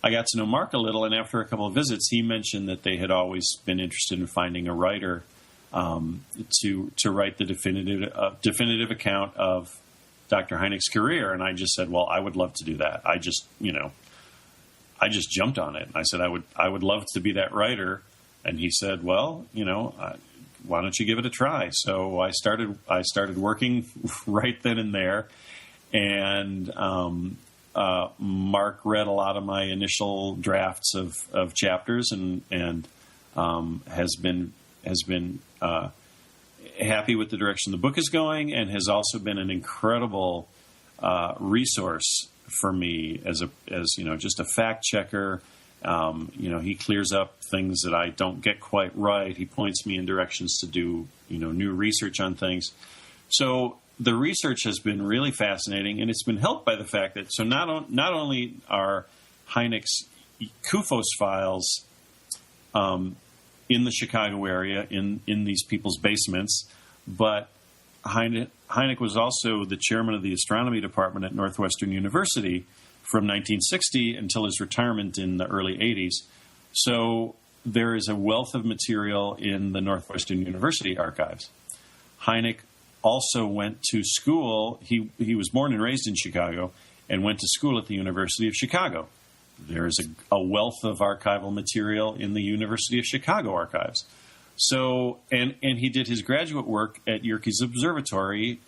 I got to know Mark a little, and after a couple of visits, he mentioned that they had always been interested in finding a writer to write the definitive account of Dr. Hynek's career. And I just said, well, I would love to do that. I just jumped on it. I said, I would love to be that writer. And he said, well, why don't you give it a try? So I started working right then and there. And Mark read a lot of my initial drafts of chapters and has been happy with the direction the book is going, and has also been an incredible resource for me as just a fact checker. He clears up things that I don't get quite right. He points me in directions to do new research on things. So the research has been really fascinating, and it's been helped by the fact that not only are Hynek's CUFOS files in the Chicago area in these people's basements, but Hynek was also the chairman of the astronomy department at Northwestern University from 1960 until his retirement in the early 80s. So there is a wealth of material in the Northwestern University archives. Hynek also went to school. He was born and raised in Chicago and went to school at the University of Chicago. There is a wealth of archival material in the University of Chicago archives. So, and he did his graduate work at Yerkes Observatory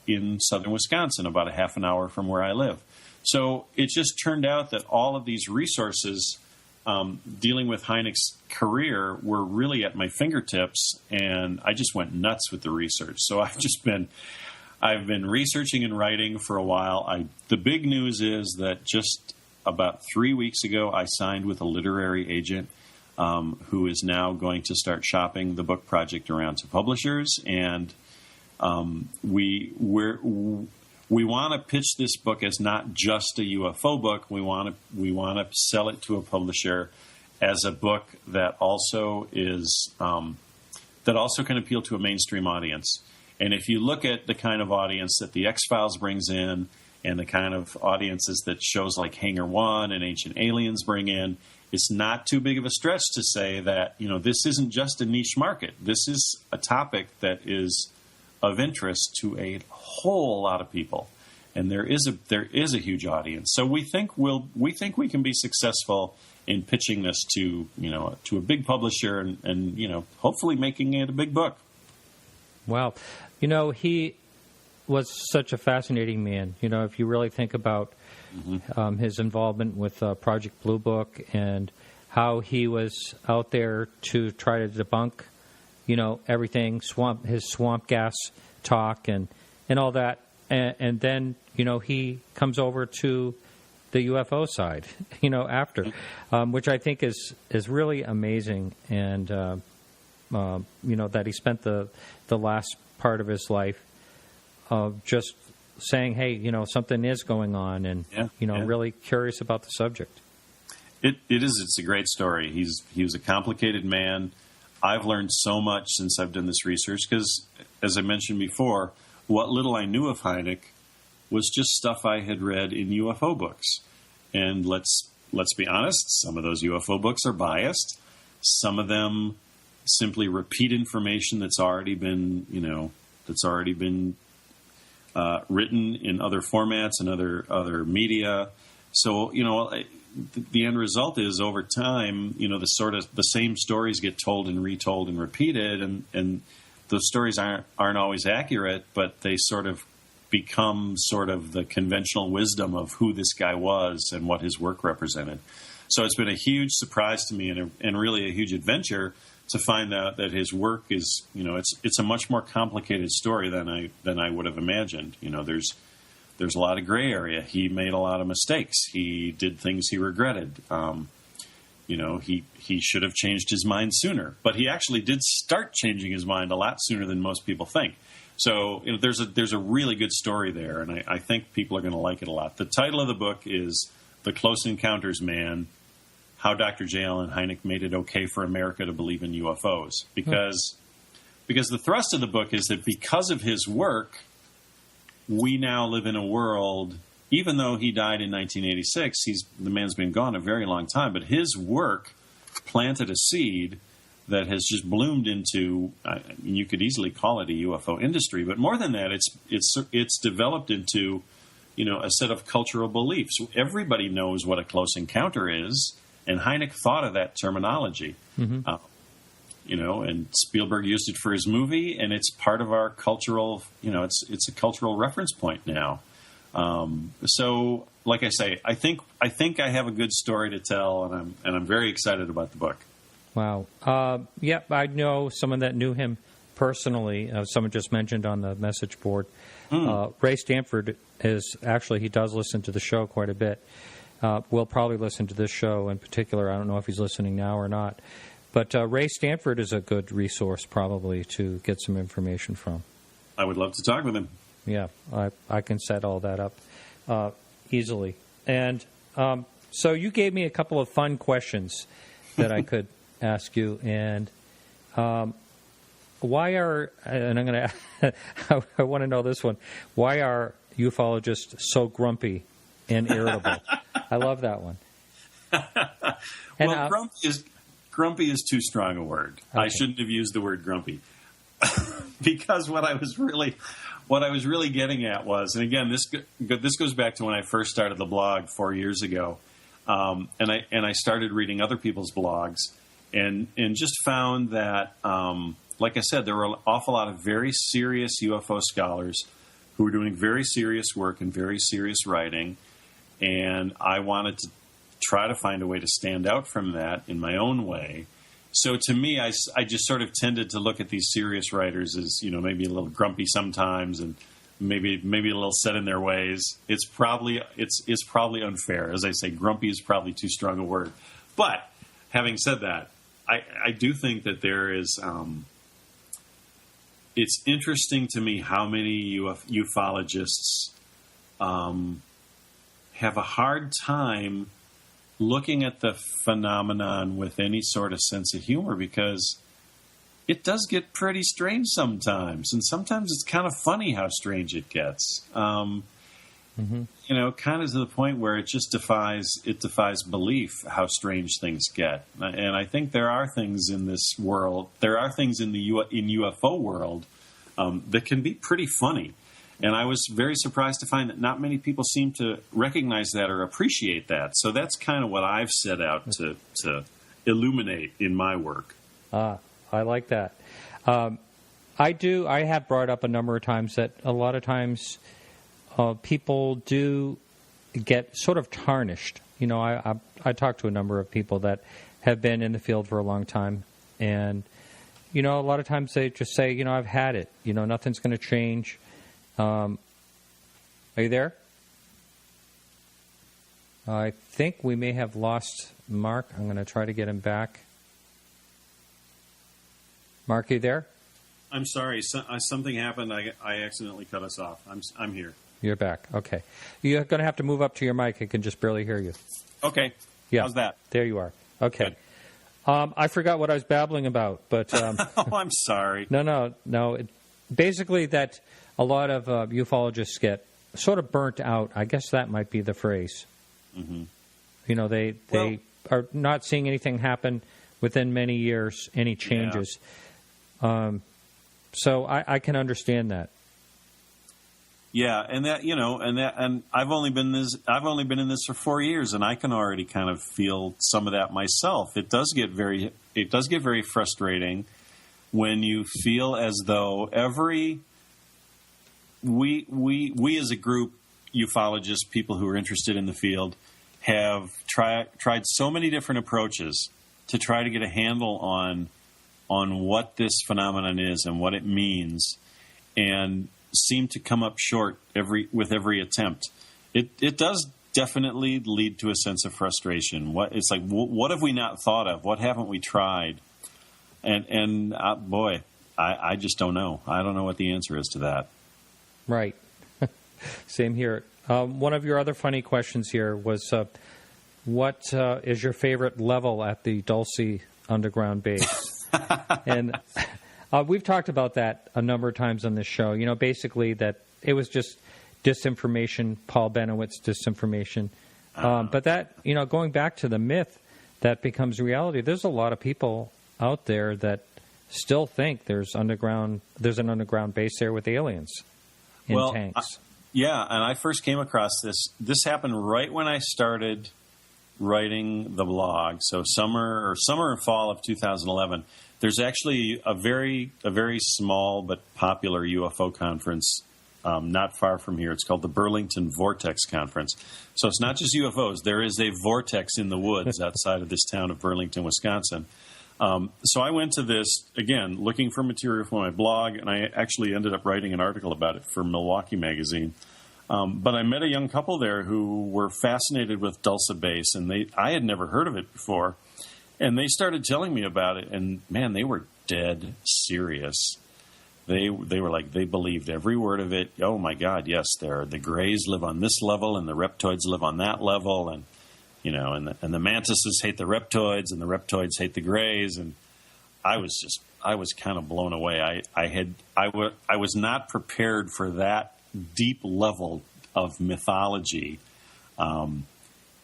in southern Wisconsin, about a half an hour from where I live. So it just turned out that all of these resources dealing with Hynek's career were really at my fingertips, and I just went nuts with the research. So I've been researching and writing for a while. The big news is that just about 3 weeks ago, I signed with a literary agent who is now going to start shopping the book project around to publishers, and we want to pitch this book as not just a UFO book. We want to sell it to a publisher as a book that also can appeal to a mainstream audience. And if you look at the kind of audience that the X-Files brings in, and the kind of audiences that shows like Hangar One and Ancient Aliens bring in, it's not too big of a stretch to say that, this isn't just a niche market. This is a topic that is of interest to a whole lot of people. And there is a huge audience. So we think we can be successful in pitching this to a big publisher and hopefully making it a big book. Wow. He was such a fascinating man. If you really think about his involvement with Project Blue Book and how he was out there to try to debunk, everything, his swamp gas talk and all that. And then, he comes over to the UFO side, after, which I think is really amazing. And, that he spent the last part of his life just saying, hey, something is going on, and, really curious about the subject. It is. It's a great story. He was a complicated man. I've learned so much since I've done this research because, as I mentioned before, what little I knew of Hynek was just stuff I had read in UFO books. And let's be honest, some of those UFO books are biased. Some of them simply repeat information that's already been written in other formats and other media. So, the end result is over time, the same stories get told and retold and repeated, and those stories aren't always accurate, but they sort of become sort of the conventional wisdom of who this guy was and what his work represented. So it's been a huge surprise to me and really a huge adventure to find out that his work is, it's a much more complicated story than I would have imagined. There's a lot of gray area. He made a lot of mistakes. He did things he regretted. He should have changed his mind sooner, but he actually did start changing his mind a lot sooner than most people think. So there's a really good story there, and I think people are going to like it a lot. The title of the book is The Close Encounters Man, How Dr. J. Allen Hynek Made It Okay for America to Believe in UFOs. Because the thrust of the book is that because of his work, we now live in a world, even though he died in 1986, the man's been gone a very long time, but his work planted a seed that has just bloomed into, you could easily call it a UFO industry, but more than that, it's developed into, a set of cultural beliefs. Everybody knows what a close encounter is, and Hynek thought of that terminology. Mm-hmm. And Spielberg used it for his movie, and it's part of our cultural, it's a cultural reference point now. So, like I say, I think I have a good story to tell, and I'm very excited about the book. Wow. I know someone that knew him personally. Someone just mentioned on the message board. Ray Stanford he does listen to the show quite a bit. We'll probably listen to this show in particular. I don't know if he's listening now or not. But Ray Stanford is a good resource probably to get some information from. I would love to talk with him. Yeah, I can set all that up easily. And so you gave me a couple of fun questions that I could ask you. And why are, and I'm going to, I want to know this one, why are ufologists so grumpy and irritable? I love that one. And, grumpy is too strong a word. Okay. I shouldn't have used the word grumpy. Because what I was really getting at was, and again, this goes back to when I first started the blog 4 years ago, and I started reading other people's blogs, and just found that, like I said, there were an awful lot of very serious UFO scholars who were doing very serious work and very serious writing, and I wanted to try to find a way to stand out from that in my own way. So to me, I just sort of tended to look at these serious writers as, maybe a little grumpy sometimes and maybe a little set in their ways. It's probably unfair. As I say, grumpy is probably too strong a word. But having said that, I do think that there is, it's interesting to me how many ufologists have a hard time looking at the phenomenon with any sort of sense of humor, because it does get pretty strange sometimes, and sometimes it's kind of funny how strange it gets. kind of to the point where it just defies belief how strange things get. And I think there are things in this world, there are things in the UFO world that can be pretty funny. And I was very surprised to find that not many people seem to recognize that or appreciate that. So that's kind of what I've set out to illuminate in my work. I like that. I have brought up a number of times that a lot of times people do get sort of tarnished. I talked to a number of people that have been in the field for a long time. And, a lot of times they just say, I've had it. Nothing's going to change. Are you there? I think we may have lost Mark. I'm going to try to get him back. Mark, are you there? I'm sorry. Something happened. I accidentally cut us off. I'm here. You're back. Okay. You're going to have to move up to your mic. I can just barely hear you. Okay. Yeah. How's that? There you are. Okay. I forgot what I was babbling about, but... oh, I'm sorry. No. Basically, that a lot of ufologists get sort of burnt out. I guess that might be the phrase. Mm-hmm. They are not seeing anything happen within many years, any changes. Yeah. So I can understand that. Yeah, and I've only been in this for 4 years, and I can already kind of feel some of that myself. It does get very frustrating when you feel as though we as a group, ufologists, people who are interested in the field, have tried so many different approaches to try to get a handle on what this phenomenon is and what it means, and seem to come up short with every attempt. It does definitely lead to a sense of frustration. It's like, what have we not thought of? What haven't we tried? And boy, I just don't know. I don't know what the answer is to that. Right. Same here. One of your other funny questions here was, what is your favorite level at the Dulce underground base? And we've talked about that a number of times on this show. Basically that it was just disinformation, Paul Benowitz disinformation. But that, going back to the myth that becomes reality, there's a lot of people out there that still think there's an underground base there with aliens in tanks. Yeah, and I first came across this. This happened right when I started writing the blog. So summer and fall of 2011. There's actually a very small but popular UFO conference not far from here. It's called the Burlington Vortex Conference. So it's not just UFOs. There is a vortex in the woods outside of this town of Burlington, Wisconsin. So I went to this, again, looking for material for my blog, and I actually ended up writing an article about it for Milwaukee Magazine. But I met a young couple there who were fascinated with Dulce Base, and I had never heard of it before. And they started telling me about it, and man, they were dead serious. They were like, they believed every word of it. Oh my God, yes, the Greys live on this level, and the Reptoids live on that level, and and the Mantises hate the Reptoids, and the Reptoids hate the Greys, and I was kind of blown away. I was not prepared for that deep level of mythology.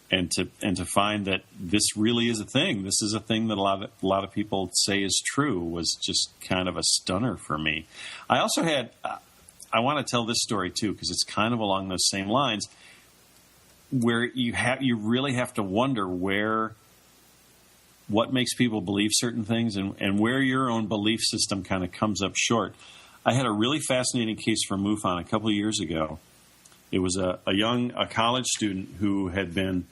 And to find that this really is a thing. This is a thing that a lot of people say is true was just kind of a stunner for me. I also had I want to tell this story too because it's kind of along those same lines, where you really have to wonder what makes people believe certain things and where your own belief system kind of comes up short. I had a really fascinating case from MUFON a couple of years ago. It was a college student who had been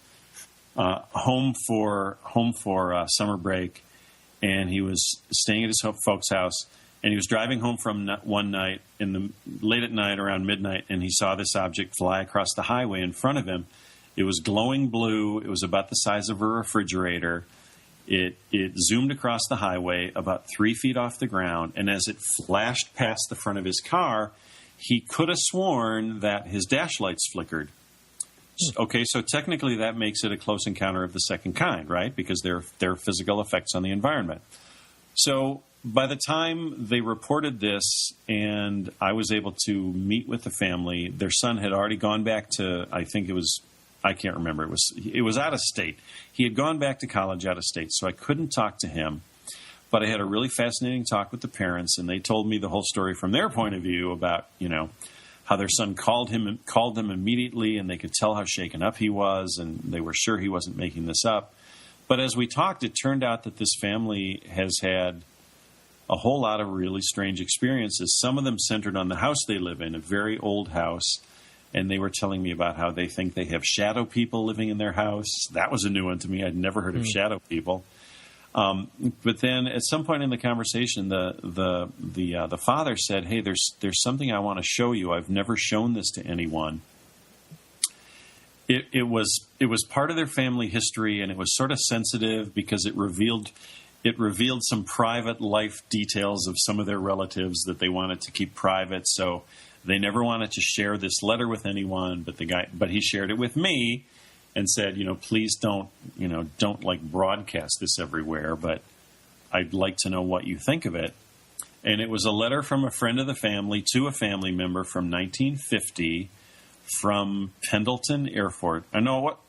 home for summer break, and he was staying at his folks' house, and he was driving home from one night late at night around midnight, and he saw this object fly across the highway in front of him. It was glowing blue. It was about the size of a refrigerator. It zoomed across the highway about 3 feet off the ground, and as it flashed past the front of his car, he could have sworn that his dash lights flickered. Okay, so technically that makes it a close encounter of the second kind, right? Because there are physical effects on the environment. So by the time they reported this and I was able to meet with the family, their son had already gone back to, I can't remember, it was out of state. He had gone back to college out of state, so I couldn't talk to him. But I had a really fascinating talk with the parents, and they told me the whole story from their point of view about, how their son called them immediately, and they could tell how shaken up he was, and they were sure he wasn't making this up. But as we talked, it turned out that this family has had a whole lot of really strange experiences. Some of them centered on the house they live in, a very old house, and they were telling me about how they think they have shadow people living in their house. That was a new one to me. I'd never heard of shadow people. But then at some point in the conversation, the father said, "Hey, there's something I want to show you. I've never shown this to anyone." It was part of their family history, and it was sort of sensitive because it revealed some private life details of some of their relatives that they wanted to keep private. So they never wanted to share this letter with anyone. But he shared it with me. And said, please don't like broadcast this everywhere, but I'd like to know what you think of it. And it was a letter from a friend of the family to a family member from 1950 from Pendleton Air Force. I know what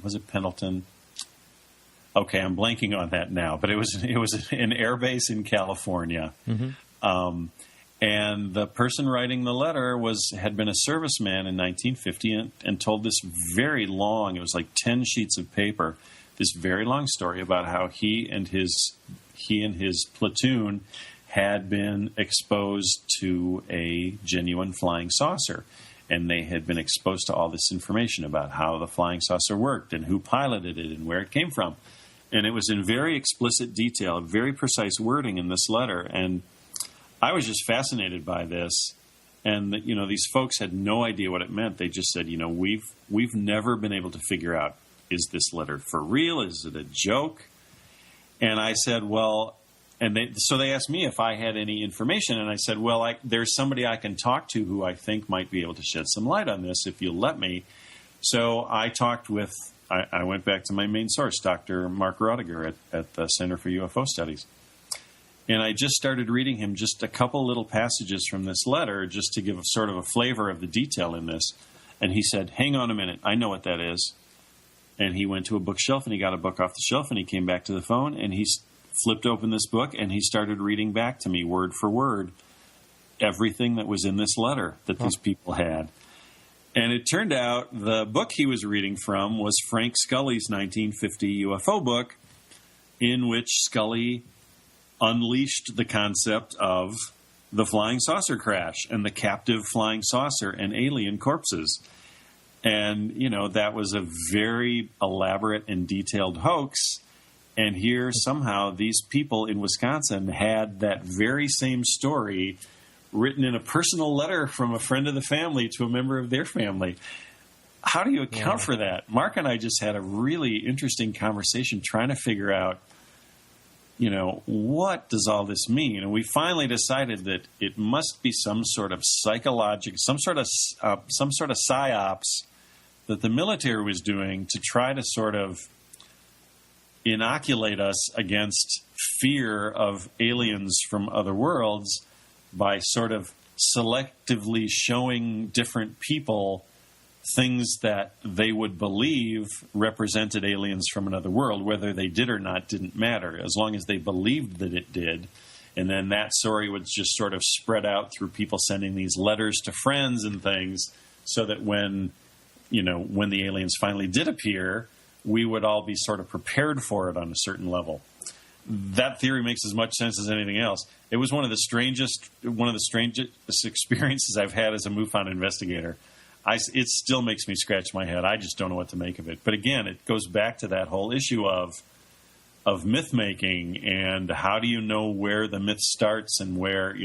was it, Pendleton? Okay, I'm blanking on that now, but it was an air base in California. Mm-hmm. And the person writing the letter had been a serviceman in 1950 and told this very long, it was like 10 sheets of paper, this very long story about how he and his platoon had been exposed to a genuine flying saucer. And they had been exposed to all this information about how the flying saucer worked and who piloted it and where it came from. And it was in very explicit detail, very precise wording in this letter. And I was just fascinated by this, and these folks had no idea what it meant. They just said, we've never been able to figure out, is this letter for real? Is it a joke? And I said, well, so they asked me if I had any information, and I said, well, there's somebody I can talk to who I think might be able to shed some light on this if you'll let me. So I talked with, I went back to my main source, Dr. Mark Roediger at the Center for UFO Studies. And I just started reading him just a couple little passages from this letter just to give sort of a flavor of the detail in this. And he said, hang on a minute, I know what that is. And he went to a bookshelf and he got a book off the shelf and he came back to the phone and he flipped open this book and he started reading back to me word for word everything that was in this letter that these people had. And it turned out the book he was reading from was Frank Scully's 1950 UFO book, in which Scully unleashed the concept of the flying saucer crash and the captive flying saucer and alien corpses. And, that was a very elaborate and detailed hoax. And here, somehow, these people in Wisconsin had that very same story written in a personal letter from a friend of the family to a member of their family. How do you account for that? Mark and I just had a really interesting conversation trying to figure out, what does all this mean? And we finally decided that it must be some sort of psychological, some sort of psyops that the military was doing to try to sort of inoculate us against fear of aliens from other worlds by sort of selectively showing different people things that they would believe represented aliens from another world. Whether they did or not didn't matter, as long as they believed that it did. And then that story would just sort of spread out through people sending these letters to friends and things, so that when the aliens finally did appear, we would all be sort of prepared for it on a certain level. That theory makes as much sense as anything else. It was one of the strangest experiences I've had as a MUFON investigator. It still makes me scratch my head. I just don't know what to make of it. But again, it goes back to that whole issue of myth making, and how do you know where the myth starts and where,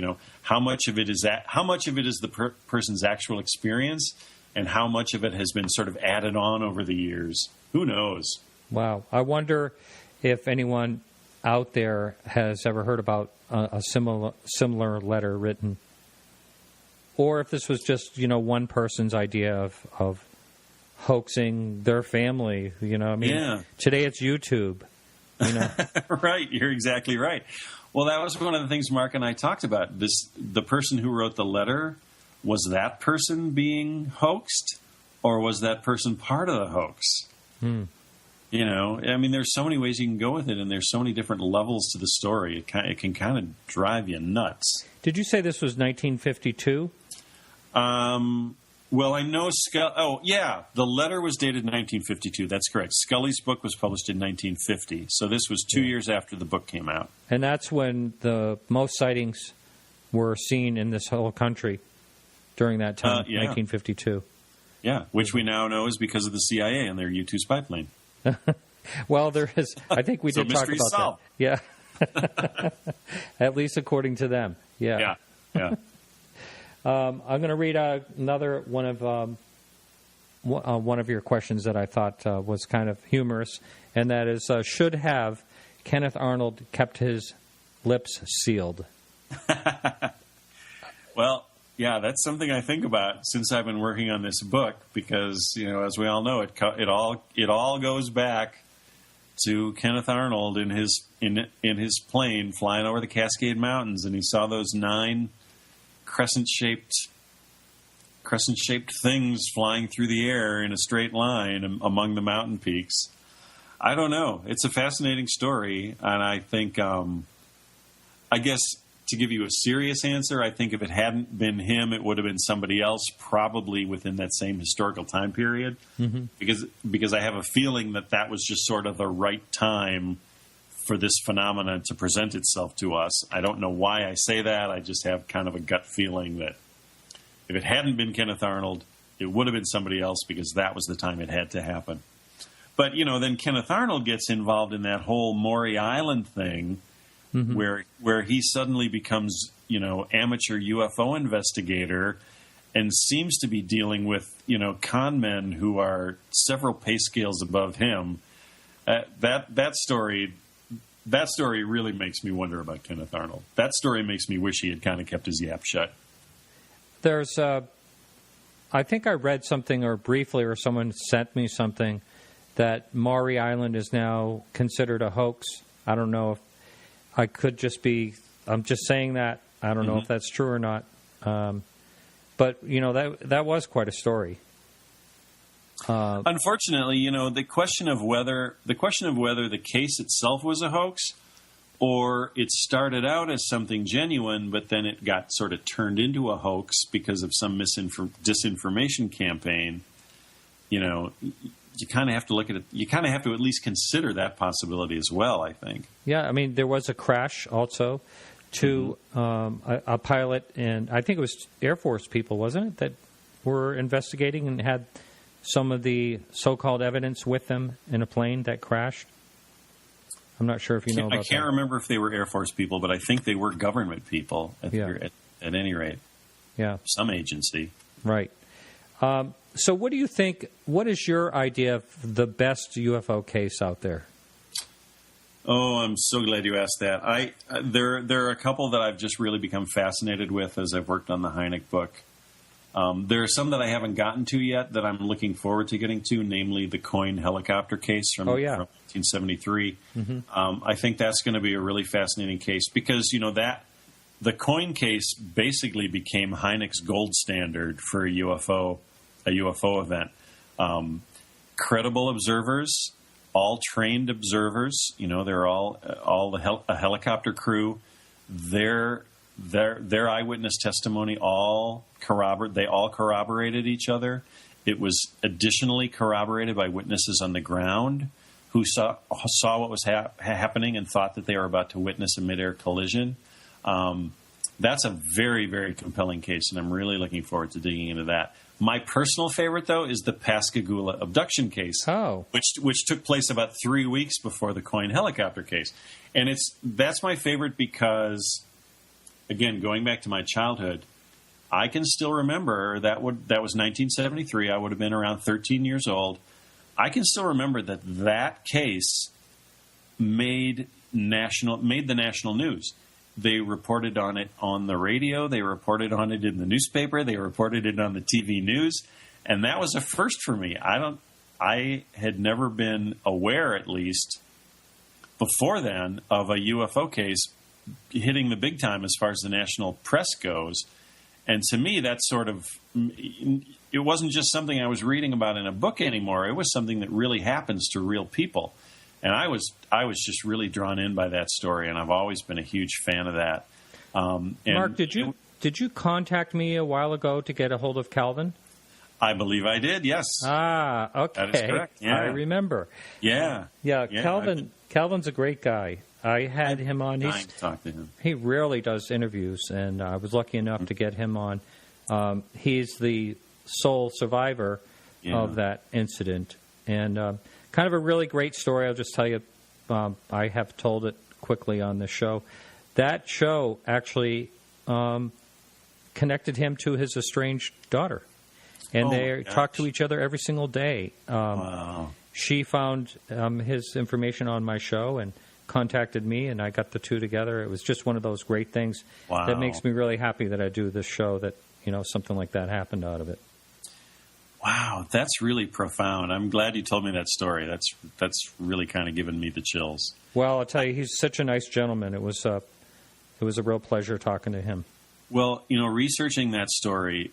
how much of it is the person's actual experience, and how much of it has been sort of added on over the years. Who knows? Wow. I wonder if anyone out there has ever heard about a similar letter written, or if this was just, one person's idea of hoaxing their family. Today it's YouTube. You know? Right. You're exactly right. Well, that was one of the things Mark and I talked about. The person who wrote the letter, was that person being hoaxed, or was that person part of the hoax? You know, I mean, there's so many ways you can go with it, and there's so many different levels to the story. It can kind of drive you nuts. Did you say this was 1952? Well, I know oh, yeah, the letter was dated 1952. That's correct. Scully's book was published in 1950. So this was 2 years after the book came out. And that's when the most sightings were seen in this whole country during that time, 1952. Yeah, which we now know is because of the CIA and their U-2 spy plane. Well, there is. I think we did talk about solved. that. Yeah. At least according to them. Yeah. Yeah. I'm going to read another one of your questions that I thought was kind of humorous, and that is, should have Kenneth Arnold kept his lips sealed? Well, yeah, that's something I think about since I've been working on this book, because, you know, as we all know, it all goes back to Kenneth Arnold in his plane flying over the Cascade Mountains, and he saw those 9 crescent-shaped things flying through the air in a straight line among the mountain peaks. I don't know. It's a fascinating story, and I think, I guess, to give you a serious answer, I think if it hadn't been him, it would have been somebody else, probably within that same historical time period, because I have a feeling that was just sort of the right time for this phenomenon to present itself to us. I don't know why I say that. I just have kind of a gut feeling that if it hadn't been Kenneth Arnold, it would have been somebody else, because that was the time it had to happen. But, you know, then Kenneth Arnold gets involved in that whole Maury Island thing, where he suddenly becomes, you know, amateur UFO investigator and seems to be dealing with, you know, con men who are several pay scales above him. That story really makes me wonder about Kenneth Arnold. That story makes me wish he had kind of kept his yap shut. There's, I think I read something, or briefly, or someone sent me something, that Maury Island is now considered a hoax. I don't know if I could just be, I'm just saying that. I don't know if that's true or not. But, you know, that was quite a story. Unfortunately, you know, the question of whether the case itself was a hoax, or it started out as something genuine, but then it got sort of turned into a hoax because of some disinformation campaign, you know, you kind of have to look at it. You kind of have to at least consider that possibility as well, I think. Yeah, I mean, there was a crash also to a pilot, and I think it was Air Force people, wasn't it, that were investigating and had some of the so-called evidence with them in a plane that crashed. I'm not sure if you know about that. I can't remember if they were Air Force people, but I think they were government people at any rate. Yeah. Some agency. Right. So what do you think, what is your idea of the best UFO case out there? Oh, I'm so glad you asked that. There are a couple that I've just really become fascinated with as I've worked on the Hynek book. There are some that I haven't gotten to yet that I'm looking forward to getting to, namely the Coyne helicopter case from 1973. I think that's going to be a really fascinating case because, you know, that the Coyne case basically became Hynek's gold standard for a UFO event. Credible observers, all trained observers, you know, they're all a helicopter crew. Their eyewitness testimony they all corroborated each other. It was additionally corroborated by witnesses on the ground who saw what was happening and thought that they were about to witness a midair collision. That's a very, very compelling case, and I'm really looking forward to digging into that. My personal favorite, though, is the Pascagoula abduction case, which took place about 3 weeks before the Coyne helicopter case. And that's my favorite because, again, going back to my childhood, I can still remember that was 1973. I would have been around 13 years old. I can still remember that case made the national news. They reported on it on the radio. They reported on it in the newspaper. They reported it on the TV news. And that was a first for me. I had never been aware, at least, before then of a UFO case hitting the big time as far as the national press goes. And to me, that's sort of, it wasn't just something I was reading about in a book anymore. It was something that really happens to real people. And I was just really drawn in by that story, and I've always been a huge fan of that. Mark, did you contact me a while ago to get a hold of Calvin? I believe I did, yes. Ah, okay. That is correct. Yeah. I remember. Yeah. Calvin's a great guy. I had him on. To talk to him. He rarely does interviews, and I was lucky enough to get him on. He's the sole survivor of that incident, and kind of a really great story. I'll just tell you, I have told it quickly on the show. That show actually connected him to his estranged daughter, and they talk to each other every single day. Wow. She found his information on my show and contacted me, and I got the two together. It was just one of those great things that makes me really happy that I do this show, that, you know, something like that happened out of it. Wow, that's really profound. I'm glad you told me that story. That's really kind of given me the chills. Well, I'll tell you, he's such a nice gentleman. It was a real pleasure talking to him. Well, you know, researching that story,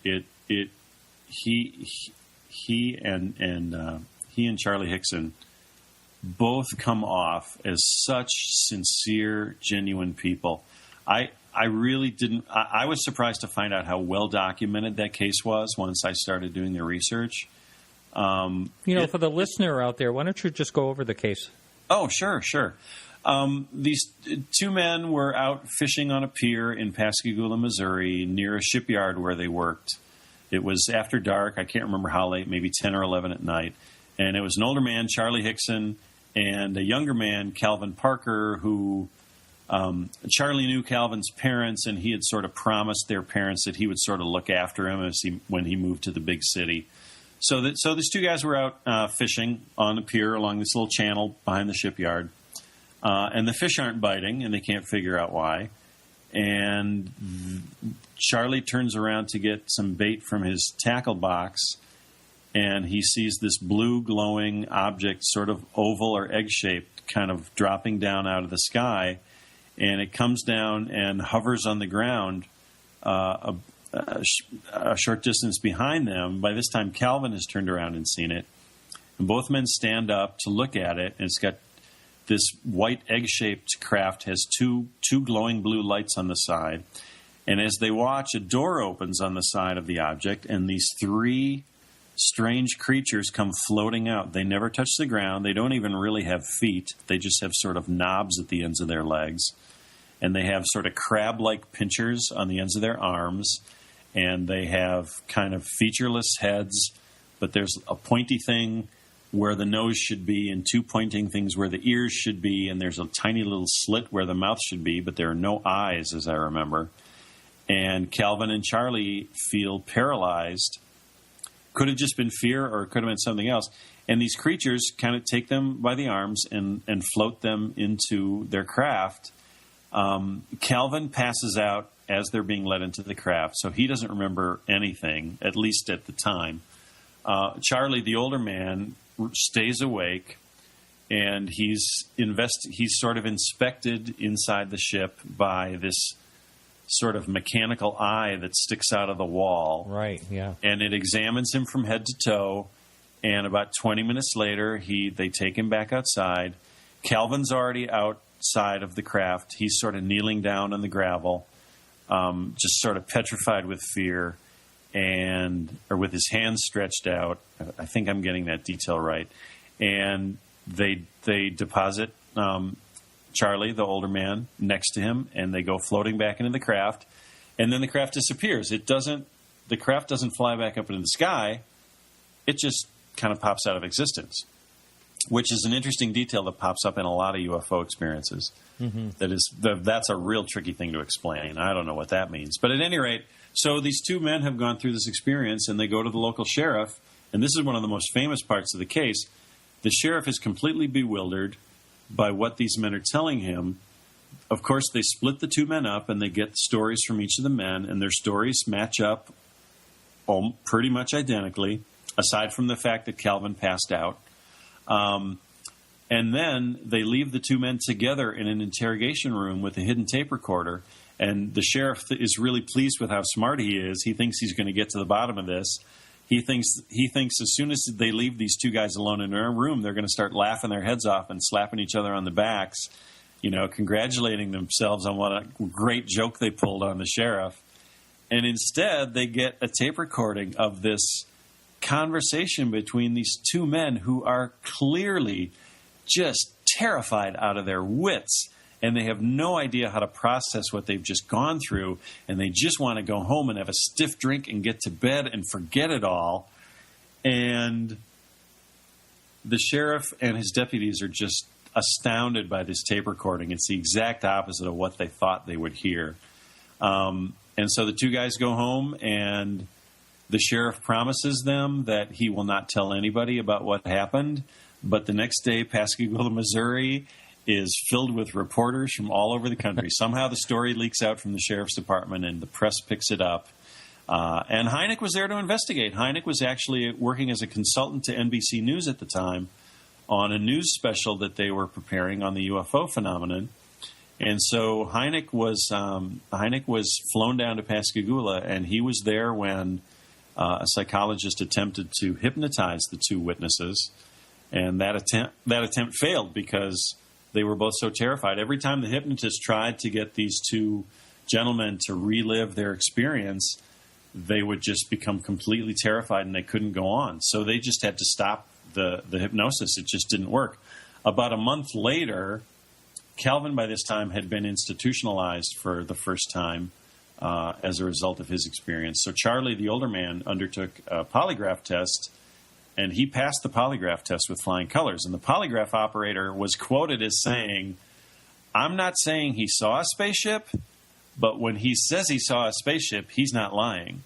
he and Charlie Hickson both come off as such sincere, genuine people. I really didn't. I was surprised to find out how well documented that case was once I started doing the research. For the listener out there, why don't you just go over the case? Oh, sure. These two men were out fishing on a pier in Pascagoula, Missouri, near a shipyard where they worked. It was after dark. I can't remember how late, maybe 10 or 11 at night. And it was an older man, Charlie Hickson, and a younger man, Calvin Parker, who Charlie knew Calvin's parents, and he had sort of promised their parents that he would sort of look after him when he moved to the big city. So these two guys were out fishing on the pier along this little channel behind the shipyard, and the fish aren't biting, and they can't figure out why. And Charlie turns around to get some bait from his tackle box, and he sees this blue glowing object, sort of oval or egg-shaped, kind of dropping down out of the sky. And it comes down and hovers on the ground a short distance behind them. By this time, Calvin has turned around and seen it. And both men stand up to look at it, and it's got this white egg-shaped craft, has two glowing blue lights on the side. And as they watch, a door opens on the side of the object, and these three strange creatures come floating out. They never touch the ground. They don't even really have feet. They just have sort of knobs at the ends of their legs. And they have sort of crab-like pinchers on the ends of their arms. And they have kind of featureless heads, but there's a pointy thing where the nose should be and two pointing things where the ears should be. And there's a tiny little slit where the mouth should be, but there are no eyes, as I remember. And Calvin and Charlie feel paralyzed. Could have just been fear, or it could have been something else. And these creatures kind of take them by the arms and float them into their craft. Calvin passes out as they're being led into the craft, so he doesn't remember anything, at least at the time. Charlie, the older man, stays awake, and he's sort of inspected inside the ship by this sort of mechanical eye that sticks out of the wall. Right, yeah. And it examines him from head to toe, and about 20 minutes later, they take him back outside. Calvin's already outside of the craft. He's sort of kneeling down on the gravel, just sort of petrified with fear, or with his hands stretched out. I think I'm getting that detail right. And they deposit Charlie, the older man, next to him, and they go floating back into the craft, and then the craft disappears. The craft doesn't fly back up into the sky. It just kind of pops out of existence, which is an interesting detail that pops up in a lot of UFO experiences. Mm-hmm. That's a real tricky thing to explain. I don't know what that means. But at any rate, so these two men have gone through this experience, and they go to the local sheriff, and this is one of the most famous parts of the case. The sheriff is completely bewildered by what these men are telling him. Of course, they split the two men up, and they get stories from each of the men, and their stories match up pretty much identically, aside from the fact that Calvin passed out. And then they leave the two men together in an interrogation room with a hidden tape recorder. And the sheriff is really pleased with how smart he is. He thinks he's going to get to the bottom of this. He thinks as soon as they leave these two guys alone in their room, they're going to start laughing their heads off and slapping each other on the backs, congratulating themselves on what a great joke they pulled on the sheriff. And instead, they get a tape recording of this conversation between these two men who are clearly just terrified out of their wits, and they have no idea how to process what they've just gone through, and they just want to go home and have a stiff drink and get to bed and forget it all. And the sheriff and his deputies are just astounded by this tape recording. It's the exact opposite of what they thought they would hear. And so the two guys go home, and the sheriff promises them that he will not tell anybody about what happened. But the next day, Pascagoula, Missouri is filled with reporters from all over the country. Somehow the story leaks out from the sheriff's department, and the press picks it up. And Hynek was there to investigate. Hynek was actually working as a consultant to NBC News at the time on a news special that they were preparing on the UFO phenomenon. And so Hynek was flown down to Pascagoula, and he was there when a psychologist attempted to hypnotize the two witnesses. And that attempt failed because they were both so terrified. Every time the hypnotist tried to get these two gentlemen to relive their experience, they would just become completely terrified and they couldn't go on. So they just had to stop the hypnosis. It just didn't work. About a month later, Calvin by this time had been institutionalized for the first time as a result of his experience. So Charlie, the older man, undertook a polygraph test, and he passed the polygraph test with flying colors. And the polygraph operator was quoted as saying, "I'm not saying he saw a spaceship, but when he says he saw a spaceship, he's not lying."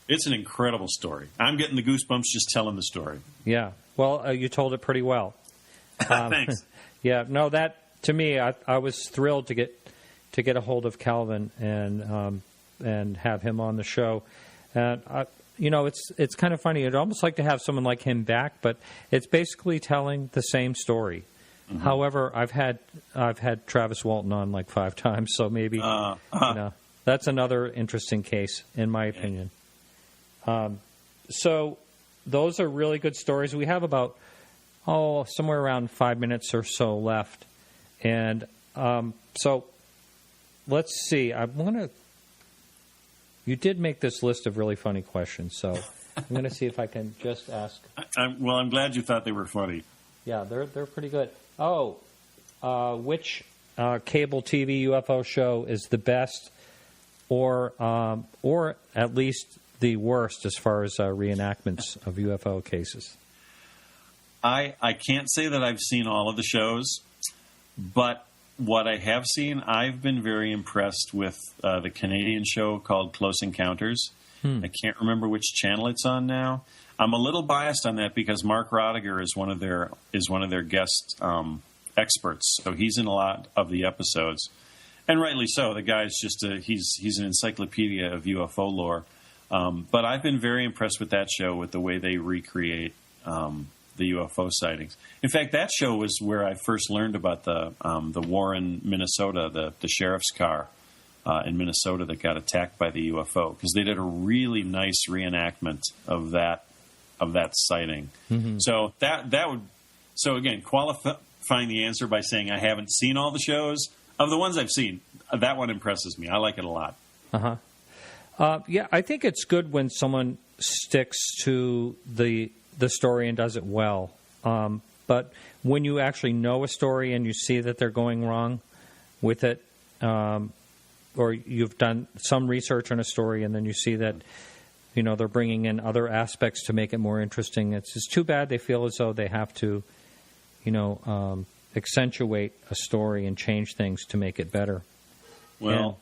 It's an incredible story. I'm getting the goosebumps just telling the story. Yeah. Well, you told it pretty well. Thanks. Yeah. No, that to me, I was thrilled to get a hold of Calvin and have him on the show. And it's kind of funny. I'd almost like to have someone like him back, but it's basically telling the same story. Mm-hmm. However, I've had Travis Walton on like 5 times, so maybe that's another interesting case, in my opinion. So those are really good stories. We have about somewhere around 5 minutes or so left, and so let's see. You did make this list of really funny questions, so I'm going to see if I can just ask. I'm glad you thought they were funny. Yeah, they're pretty good. Which cable TV UFO show is the best, or at least the worst as far as reenactments of UFO cases? I can't say that I've seen all of the shows, but what I have seen, I've been very impressed with the Canadian show called Close Encounters. I can't remember which channel it's on now. I'm a little biased on that because Mark Rodiger is one of their guest experts, so he's in a lot of the episodes, and rightly so. The guy's just he's an encyclopedia of UFO lore. But I've been very impressed with that show, with the way they recreate the UFO sightings. In fact, that show was where I first learned about the Warren, Minnesota, the sheriff's car in Minnesota that got attacked by the UFO, because they did a really nice reenactment of that sighting. Mm-hmm. So so again, qualifying the answer by saying I haven't seen all the shows. Of the ones I've seen, that one impresses me. I like it a lot. Yeah, I think it's good when someone sticks to the story and does it well. But when you actually know a story and you see that they're going wrong with it, or you've done some research on a story and then you see that they're bringing in other aspects to make it more interesting, it's just too bad they feel as though they have to accentuate a story and change things to make it better. Well,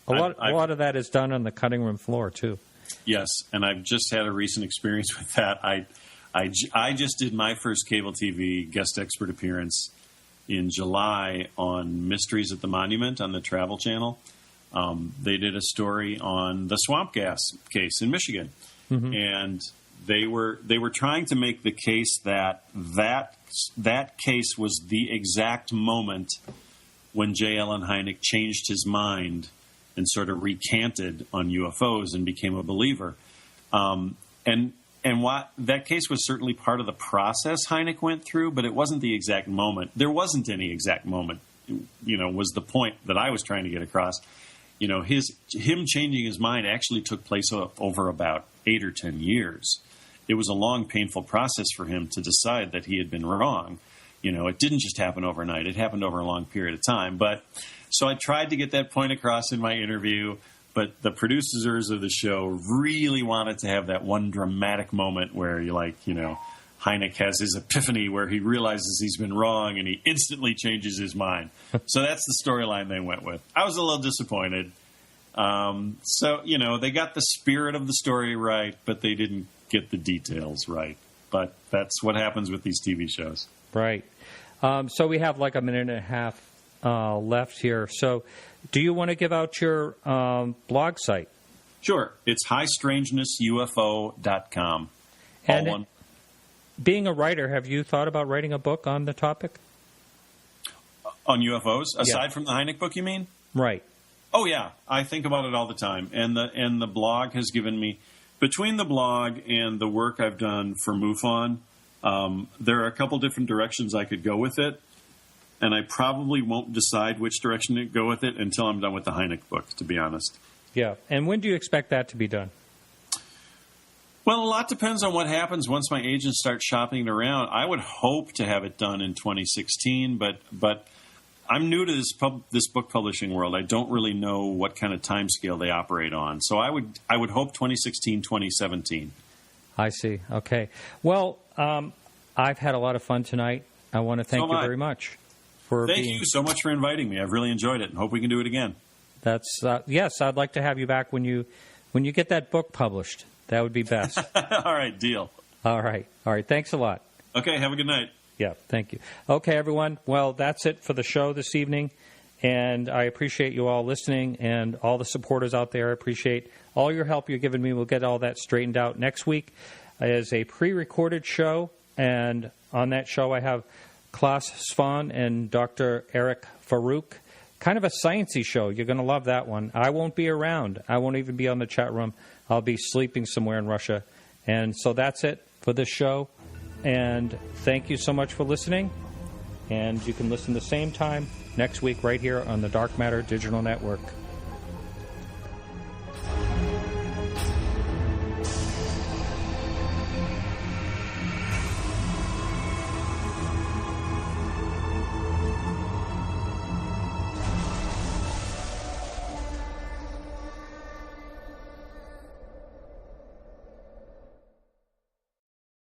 a lot of that is done on the cutting room floor too. Yes, and I've just had a recent experience with that. I just did my first cable TV guest expert appearance in July on Mysteries at the Monument on the Travel Channel. They did a story on the swamp gas case in Michigan, and They were trying to make the case that case was the exact moment when J. Allen Hynek changed his mind and sort of recanted on UFOs and became a believer. And what that case was certainly part of the process Hynek went through, but it wasn't the exact moment. There wasn't any exact moment, was the point that I was trying to get across. Him changing his mind actually took place over about 8 or 10 years. It was a long, painful process for him to decide that he had been wrong. It didn't just happen overnight. It happened over a long period of time. So I tried to get that point across in my interview, but the producers of the show really wanted to have that one dramatic moment where Hynek has his epiphany where he realizes he's been wrong and he instantly changes his mind. So that's the storyline they went with. I was a little disappointed. They got the spirit of the story right, but they didn't get the details right. But that's what happens with these TV shows. Right. So we have like a minute and a half left here. So do you want to give out your blog site? Sure. It's highstrangenessufo.com. And being a writer, have you thought about writing a book on the topic? On UFOs? Aside from the Hynek book, you mean? Right. Oh, yeah. I think about it all the time. And the blog has given me, between the blog and the work I've done for MUFON, there are a couple different directions I could go with it. And I probably won't decide which direction to go with it until I'm done with the Hynek book, to be honest. Yeah. And when do you expect that to be done? Well, a lot depends on what happens once my agent starts shopping it around. I would hope to have it done in 2016, but I'm new to this book publishing world. I don't really know what kind of time scale they operate on. So I would hope 2016, 2017. I see. Okay. Well, I've had a lot of fun tonight. I want to thank you very much. Thank you so much for inviting me. I've really enjoyed it and hope we can do it again. That's yes, I'd like to have you back when you get that book published. That would be best. All right, deal. All right. Thanks a lot. Okay, have a good night. Yeah, thank you. Okay, everyone. Well, that's it for the show this evening, and I appreciate you all listening and all the supporters out there. I appreciate all your help you're giving me. We'll get all that straightened out. Next week is a pre-recorded show, and on that show I have Klaus Svan and Dr. Eric Farouk. Kind of a sciencey show. You're going to love that one. I won't be around. I won't even be on the chat room. I'll be sleeping somewhere in Russia. And so that's it for this show. And thank you so much for listening. And you can listen the same time next week right here on the Dark Matter Digital Network.